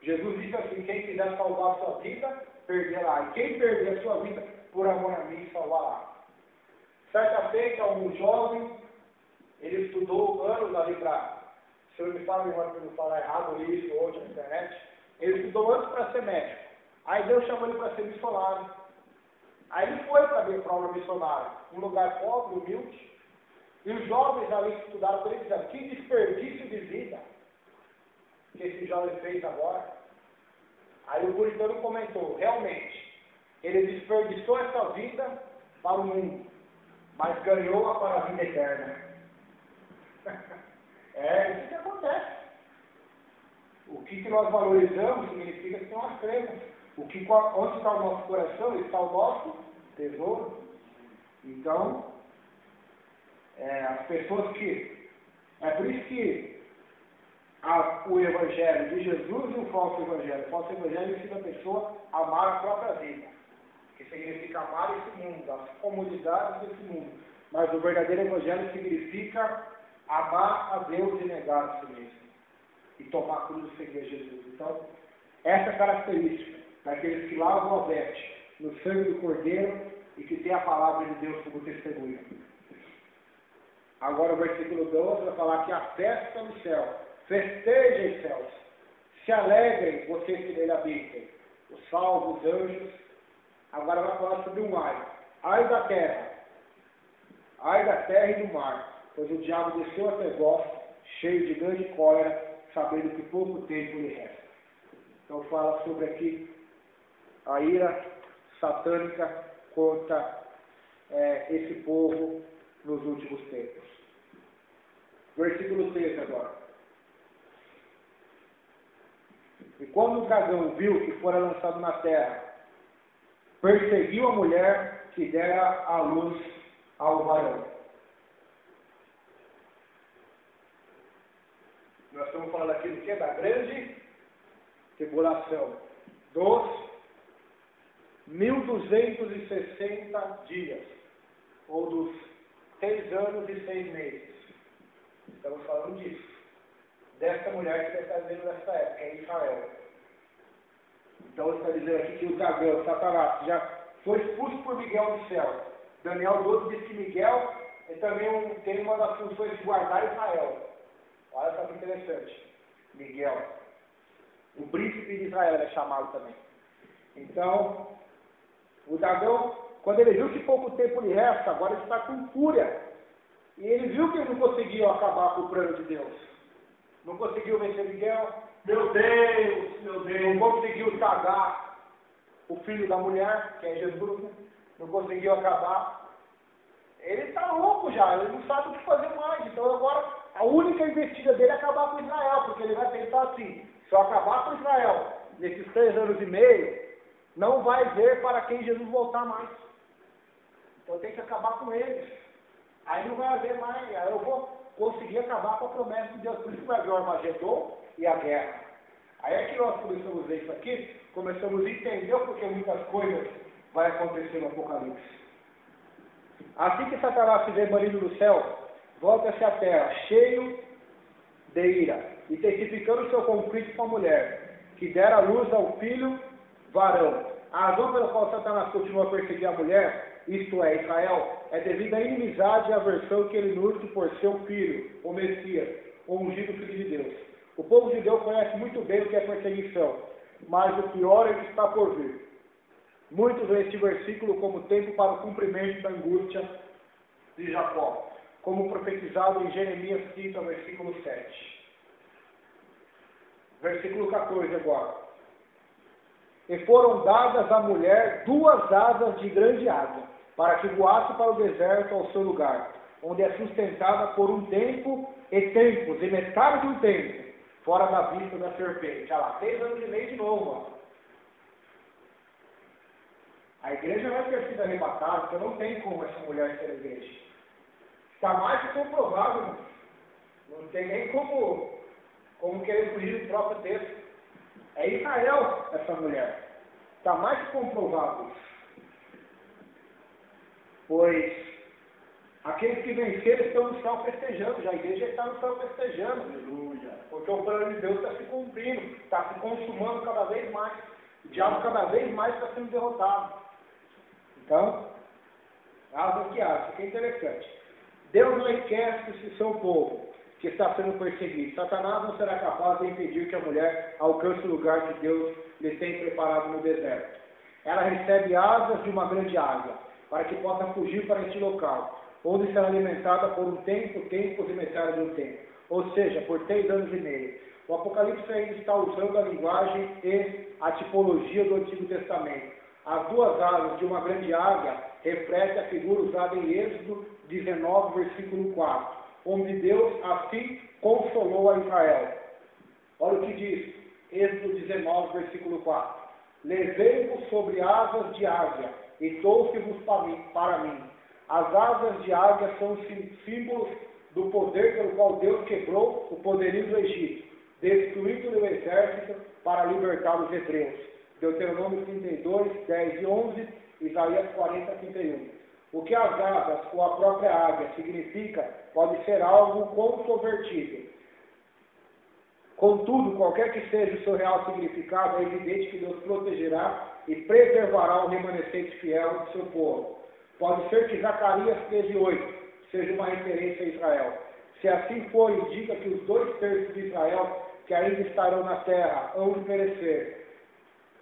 Jesus disse assim: quem quiser salvar a sua vida, perderá. E quem perder a sua vida, por amor a mim, salvará. Certa feita, um jovem, ele estudou anos ali para, se eu me falo errado, eu li isso hoje na internet, ele estudou anos para ser médico. Aí Deus chamou ele para ser missionário. Aí ele foi para a prova missionária, um lugar pobre, humilde, e os jovens ali que estudaram por ele disseram: que desperdício de vida que esse jovem fez agora. Aí o puritano comentou: realmente, ele desperdiçou essa vida para o mundo, mas ganhou-a para a vida eterna. É isso que acontece. O que nós valorizamos significa que nós cremos. Onde está o nosso coração, está o nosso tesouro. Então, as pessoas que... É por isso que o Evangelho de Jesus e o falso Evangelho. O falso Evangelho ensina a pessoa a amar a própria vida, que significa amar esse mundo, as comodidades desse mundo. Mas o verdadeiro Evangelho significa amar a Deus e negar a si mesmo. E tomar a cruz e seguir Jesus. Então, essa é a característica daqueles que lavam a veste no sangue do Cordeiro e que tem a palavra de Deus como testemunha. Agora o versículo 12 vai falar que a festa no céu, festejem céus, se alegrem vocês que nele habitem, os salvos, os anjos. Agora vai falar sobre um ai da terra. ai da terra e do mar, pois o diabo desceu até vós, cheio de grande cólera, sabendo que pouco tempo lhe resta. Então fala sobre aqui a ira satânica contra esse povo nos últimos tempos. Versículo 3 agora. E quando o dragão viu que fora lançado na terra, perseguiu a mulher que dera a luz ao varão. Nós estamos falando aqui do que? Da grande tribulação. Dos 1260 dias. Ou dos 6 anos e 6 meses. Estamos falando disso. Dessa mulher que está vivendo nessa época, em Israel. Então está dizendo aqui que o dragão, Satanás, já foi expulso por Miguel do céu. Daniel 12 diz que Miguel também tem uma das funções de guardar Israel. Olha só que interessante. Miguel. O príncipe de Israel é chamado também. Então, o dragão, quando ele viu que pouco tempo lhe resta, agora ele está com fúria. E ele viu que ele não conseguiu acabar com o plano de Deus. Não conseguiu vencer Miguel. Meu Deus, meu Deus. Não conseguiu tragar o filho da mulher, que é Jesus. Não conseguiu acabar. Ele está louco já, ele não sabe o que fazer mais. Então agora, a única investida dele é acabar com Israel, porque ele vai pensar assim, se eu acabar com Israel nesses 3 anos e meio, não vai ver para quem Jesus voltar mais. Então tem que acabar com eles. Aí não vai haver mais, aí eu vou conseguir acabar com a promessa de Deus. Por isso vai haver o Armagedon e a guerra. Aí é que nós começamos a ver isso aqui, começamos a entender porque muitas coisas vai acontecer no Apocalipse. Assim que Satanás se vê banido do céu, volta-se à terra, cheio de ira, e testificando seu conflito com a mulher, que dera luz ao filho varão. A razão pela qual Satanás continua a perseguir a mulher, isto é, Israel, é devido à inimizade e aversão que ele nutre por seu filho, o Messias, o ungido Filho de Deus. O povo de Deus conhece muito bem o que é perseguição, mas o pior é o que está por vir. Muitos veem este versículo como tempo para o cumprimento da angústia de Jacó, como profetizado em Jeremias 5, versículo 7. Versículo 14 agora. E foram dadas à mulher 2 asas de grande águia, para que voasse para o deserto ao seu lugar, onde é sustentada por um tempo e tempos, e metade de um tempo, fora da vista da serpente. Olha lá, 6 anos e meio de novo, ó. A igreja vai ter sido arrebatada, porque não tem como essa mulher ser a igreja. Está mais que comprovado, irmão. Não tem nem como querer fugir do próprio texto. É Israel, essa mulher. Está mais que comprovado isso. Pois aqueles que venceram estão no céu festejando, já a igreja está no céu festejando. Aleluia. Porque o plano de Deus está se cumprindo, está se consumando cada vez mais. O diabo cada vez mais está sendo derrotado. Então, algo que acha, que é interessante. Deus não esquece o seu povo que está sendo perseguido. Satanás não será capaz de impedir que a mulher alcance o lugar que Deus lhe tem preparado no deserto. Ela recebe asas de uma grande águia, para que possa fugir para este local, onde será alimentada por um tempo, tempos e metade de um tempo. Ou seja, por 3 anos e meio. O Apocalipse ainda está usando a linguagem e a tipologia do Antigo Testamento. As 2 asas de uma grande águia reflete a figura usada em Êxodo 19, versículo 4, onde Deus assim consolou a Israel. Olha o que diz, Êxodo 19, versículo 4. Levei-vos sobre asas de águia, e trouxe-vos para mim. As asas de águia são símbolos do poder pelo qual Deus quebrou o poderio do Egito, destruindo o exército para libertar os hebreus. Deuteronômio 32, 10 e 11, Isaías 40, 31. O que as asas ou a própria águia significa pode ser algo controvertido. Contudo, qualquer que seja o seu real significado, é evidente que Deus protegerá e preservará o remanescente fiel do seu povo. Pode ser que Zacarias 13:8 seja uma referência a Israel. Se assim for, indica que os 2/3 de Israel que ainda estarão na terra hão de perecer.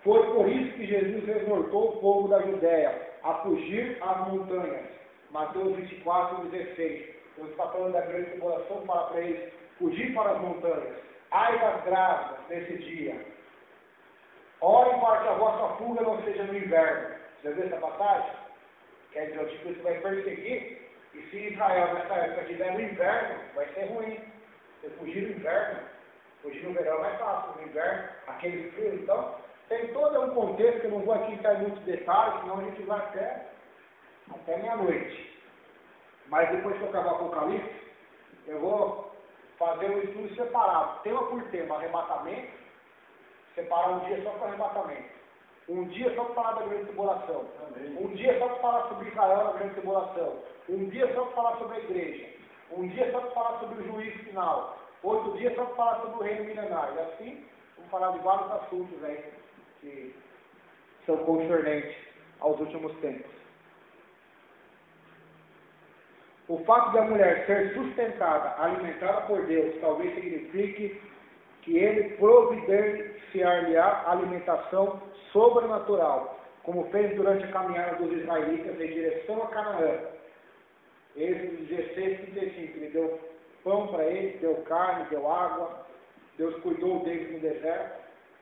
Foi por isso que Jesus exortou o povo da Judéia a fugir às montanhas. Mateus 24, 16. Deus está falando da grande tribulação, fala para eles fugir para as montanhas. Ai das grávidas nesse dia. Orem para que a vossa fuga não seja no inverno. Você viu essa passagem? Quer dizer, o anticristo vai perseguir, e se Israel nessa época tiver no inverno, vai ser ruim. Você fugir no inverno, fugir no verão é mais fácil, no inverno, aquele frio, então, tem todo um contexto, que eu não vou aqui entrar em muitos detalhes, senão a gente vai até meia-noite. Mas depois que eu acabar o Apocalipse, eu vou fazer um estudo separado, tema por tema, arrebatamento, separar um dia só para arrebatamento. Um dia só para falar da grande tribulação. Amém. Um dia só para falar sobre Israel na grande tribulação. Um dia só para falar sobre a igreja. Um dia só para falar sobre o juízo final. Outro dia só para falar sobre o reino milenário. E assim, vamos falar de vários assuntos aí que são concernentes aos últimos tempos. O fato da mulher ser sustentada, alimentada por Deus, talvez signifique que ele providenciar-lhe-á alimentação sobrenatural, como fez durante a caminhada dos israelitas em direção a Canaã. Êxodo 16, 35. Ele deu pão para eles, deu carne, deu água. Deus cuidou deles no deserto,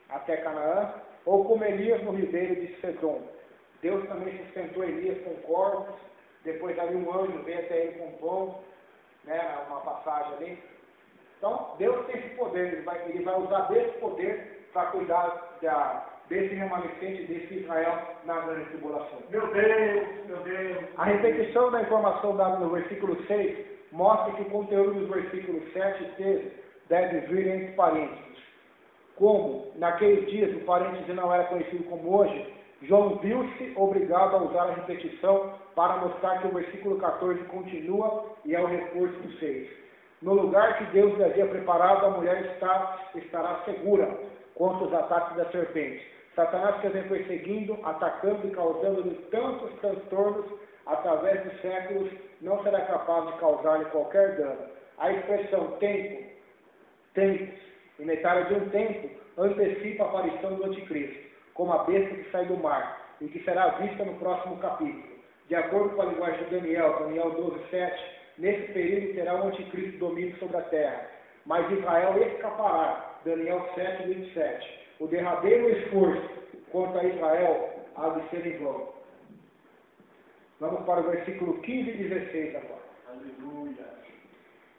até Canaã. Ou como Elias no ribeiro de Sedom. Deus também sustentou Elias com corpos. Depois ali um anjo veio até ele com pão, né, uma passagem ali. Então, Deus tem esse poder, ele vai usar desse poder para cuidar desse remanescente, desse Israel na grande tribulação. Meu Deus, meu Deus. A repetição da informação dada no versículo 6 mostra que o conteúdo dos versículos 7 e 13 deve vir entre parênteses. Como, naqueles dias, o parêntese não era conhecido como hoje, João viu-se obrigado a usar a repetição para mostrar que o versículo 14 continua e é o reforço do 6. No lugar que Deus lhe havia preparado, a mulher estará segura contra os ataques da serpente. Satanás que vem perseguindo, atacando e causando-lhe tantos transtornos através dos séculos, não será capaz de causar-lhe qualquer dano. A expressão tempos, e metade de um tempo, antecipa a aparição do anticristo, como a besta que sai do mar, e que será vista no próximo capítulo. De acordo com a linguagem de Daniel 12, 7, nesse período terá o anticristo domínio sobre a terra, mas Israel escapará. Daniel 7, 27. O derradeiro esforço contra Israel há de ser em vão. Vamos para o versículo 15 e 16 agora. Aleluia.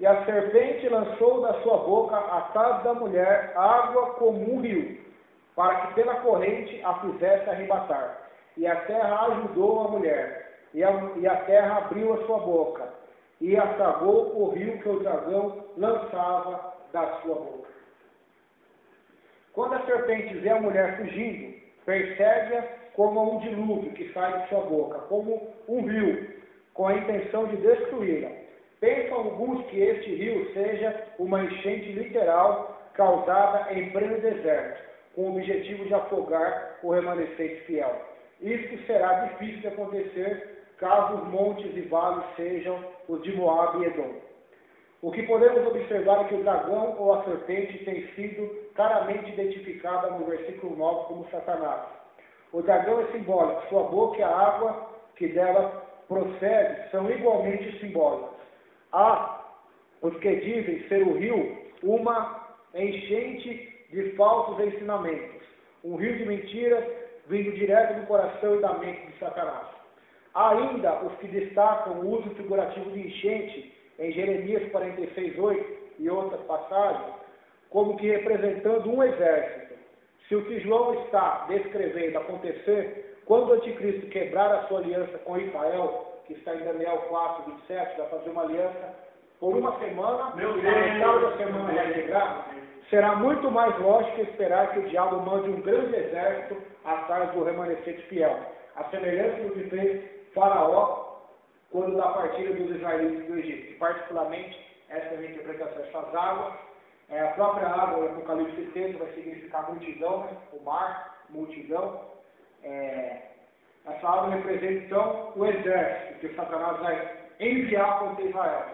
E a serpente lançou da sua boca atrás da mulher água como um rio, para que pela corrente a fizesse arrebatar. E a terra ajudou a mulher, e a terra abriu a sua boca, e afagou o rio que o dragão lançava da sua boca. Quando a serpente vê a mulher fugindo, persegue-a como um dilúvio que sai de sua boca, como um rio, com a intenção de destruí-la. Pensam alguns que este rio seja uma enchente literal causada em pleno deserto, com o objetivo de afogar o remanescente fiel. Isso será difícil de acontecer caso os montes e vales sejam os de Moabe e Edom. O que podemos observar é que o dragão ou a serpente tem sido claramente identificada no versículo 9 como Satanás. O dragão é simbólico, sua boca e a água que dela procede são igualmente simbólicas. Há os que dizem ser o rio uma enchente de falsos ensinamentos, um rio de mentiras vindo direto do coração e da mente de Satanás. Há ainda os que destacam o uso figurativo de enchente em Jeremias 46:8 e outras passagens, como que representando um exército. Se o que João está descrevendo acontecer quando o anticristo quebrar a sua aliança com Israel, que está em Daniel 4:27, vai fazer uma aliança por uma semana, na metade da semana vai quebrar, será muito mais lógico esperar que o diabo mande um grande exército atrás do remanescente fiel, a semelhança do que fez Faraó quando da partida dos israelitas do Egito. Particularmente, essa é a minha interpretação. Essas águas, a própria água, o Apocalipse 13 vai significar multidão, né? O mar, multidão. Essa água representa, então, o exército que Satanás vai enviar contra Israel,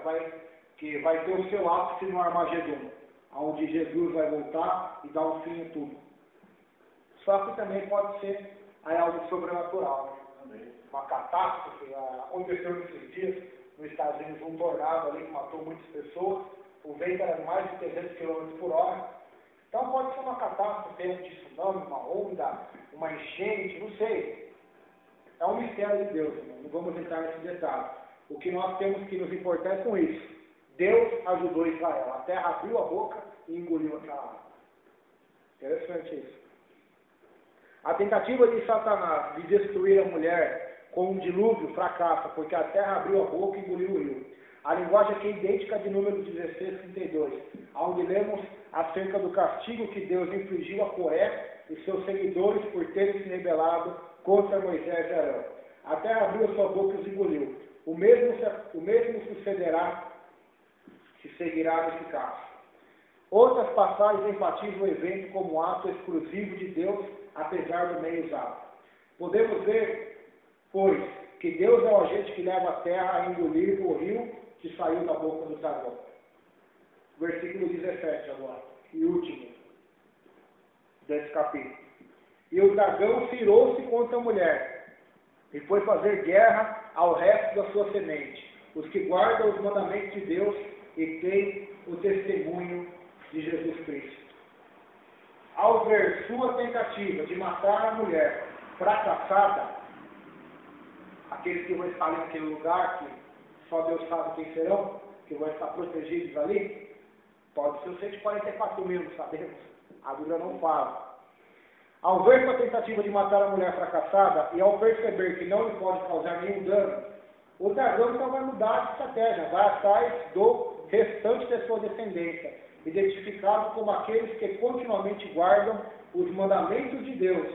que vai ter o seu ápice no Armagedon, onde Jesus vai voltar e dar um fim em tudo. Só que também pode ser algo sobrenatural. Né? Amém. uma catástrofe. Aconteceu nesses dias nos Estados Unidos um tornado ali que matou muitas pessoas. O vento era de mais de 300 km por hora. Então pode ser uma catástrofe, um tsunami, uma onda, uma enchente, não sei. É um mistério de Deus, irmão. Não vamos entrar nesse detalhe. O que nós temos que nos importar é com isso. Deus ajudou Israel. A terra abriu a boca e engoliu aquela água. Interessante isso. A tentativa de Satanás de destruir a mulher com um dilúvio fracassa, porque a terra abriu a boca e engoliu o rio. A linguagem aqui é idêntica de Números 16:32, onde lemos acerca do castigo que Deus infligiu a Coré e seus seguidores por terem se rebelado contra Moisés e Arão. A terra abriu a sua boca e os engoliu. O mesmo sucederá, se seguirá nesse caso. Outras passagens enfatizam o evento como um ato exclusivo de Deus, apesar do meio usado. Podemos ver, pois, que Deus é o agente que leva a terra a engolir o rio que saiu da boca do dragão. Versículo 17 agora, e último desse capítulo. E o dragão se irou-se contra a mulher, e foi fazer guerra ao resto da sua semente, os que guardam os mandamentos de Deus e têm o testemunho de Jesus Cristo. Ao ver sua tentativa de matar a mulher fracassada, aqueles que vão estar ali naquele lugar, que só Deus sabe quem serão, que vão estar protegidos ali, pode ser os 144 mil, não sabemos, a Bíblia não fala. Ao ver sua tentativa de matar a mulher fracassada e ao perceber que não lhe pode causar nenhum dano, o dragão então vai mudar de estratégia, vai atrás do restante da sua descendência, identificado como aqueles que continuamente guardam os mandamentos de Deus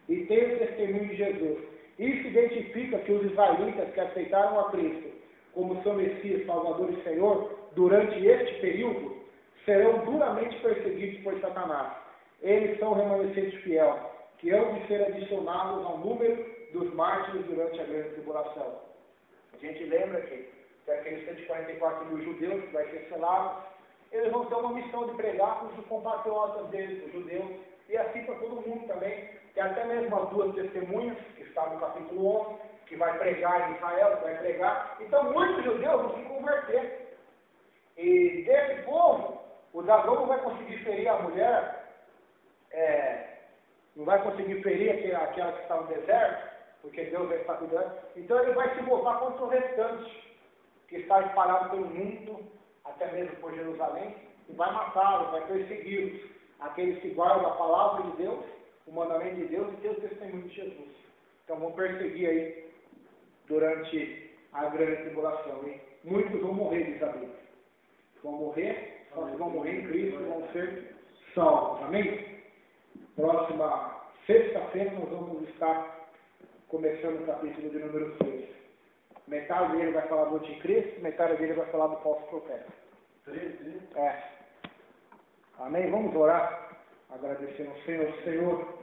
e têm o testemunho de Jesus. Isso identifica que os israelitas que aceitaram a Cristo como seu Messias, Salvador e Senhor, durante este período, serão duramente perseguidos por Satanás. Eles são remanescentes fiéis, que hão de ser adicionados ao número dos mártires durante a grande tribulação. A gente lembra que aqueles 144 mil judeus que vai ser selados, eles vão ter uma missão de pregar com os compatriotas deles, os judeus, e assim para todo mundo também. Tem até mesmo as duas testemunhas, que está no capítulo 11, que vai pregar em Israel, que vai pregar. Então muitos judeus vão se converter. E desse povo, o dragão não vai conseguir ferir a mulher, não vai conseguir ferir aquela que está no deserto, porque Deus vai estar cuidando. Então ele vai se voltar contra o restante, que está espalhado pelo mundo, até mesmo por Jerusalém, e vai matá-los, vai persegui-los. Aqueles que guardam a palavra de Deus, o mandamento de Deus e têm o testemunho de Jesus. Então vão perseguir aí durante a grande tribulação. E muitos vão morrer, diz a Bíblia. Vão morrer, só que vão morrer em Cristo, vão ser salvos. Amém? Próxima sexta-feira nós vamos estar começando o capítulo de número 6. Metade dele vai falar do anticristo, metade dele vai falar do falso profeta. 13? Amém? Vamos orar, agradecendo ao Senhor,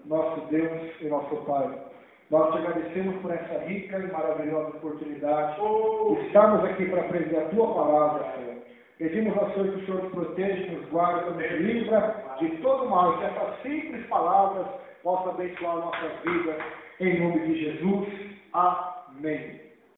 nosso Deus e nosso Pai. Nós te agradecemos por essa rica e maravilhosa oportunidade de estarmos aqui para aprender a Tua palavra, Senhor. Pedimos ao Senhor que o Senhor nos proteja, nos guarde, nos livra de todo mal, que essas simples palavras possam abençoar nossas vidas, em nome de Jesus. Amém.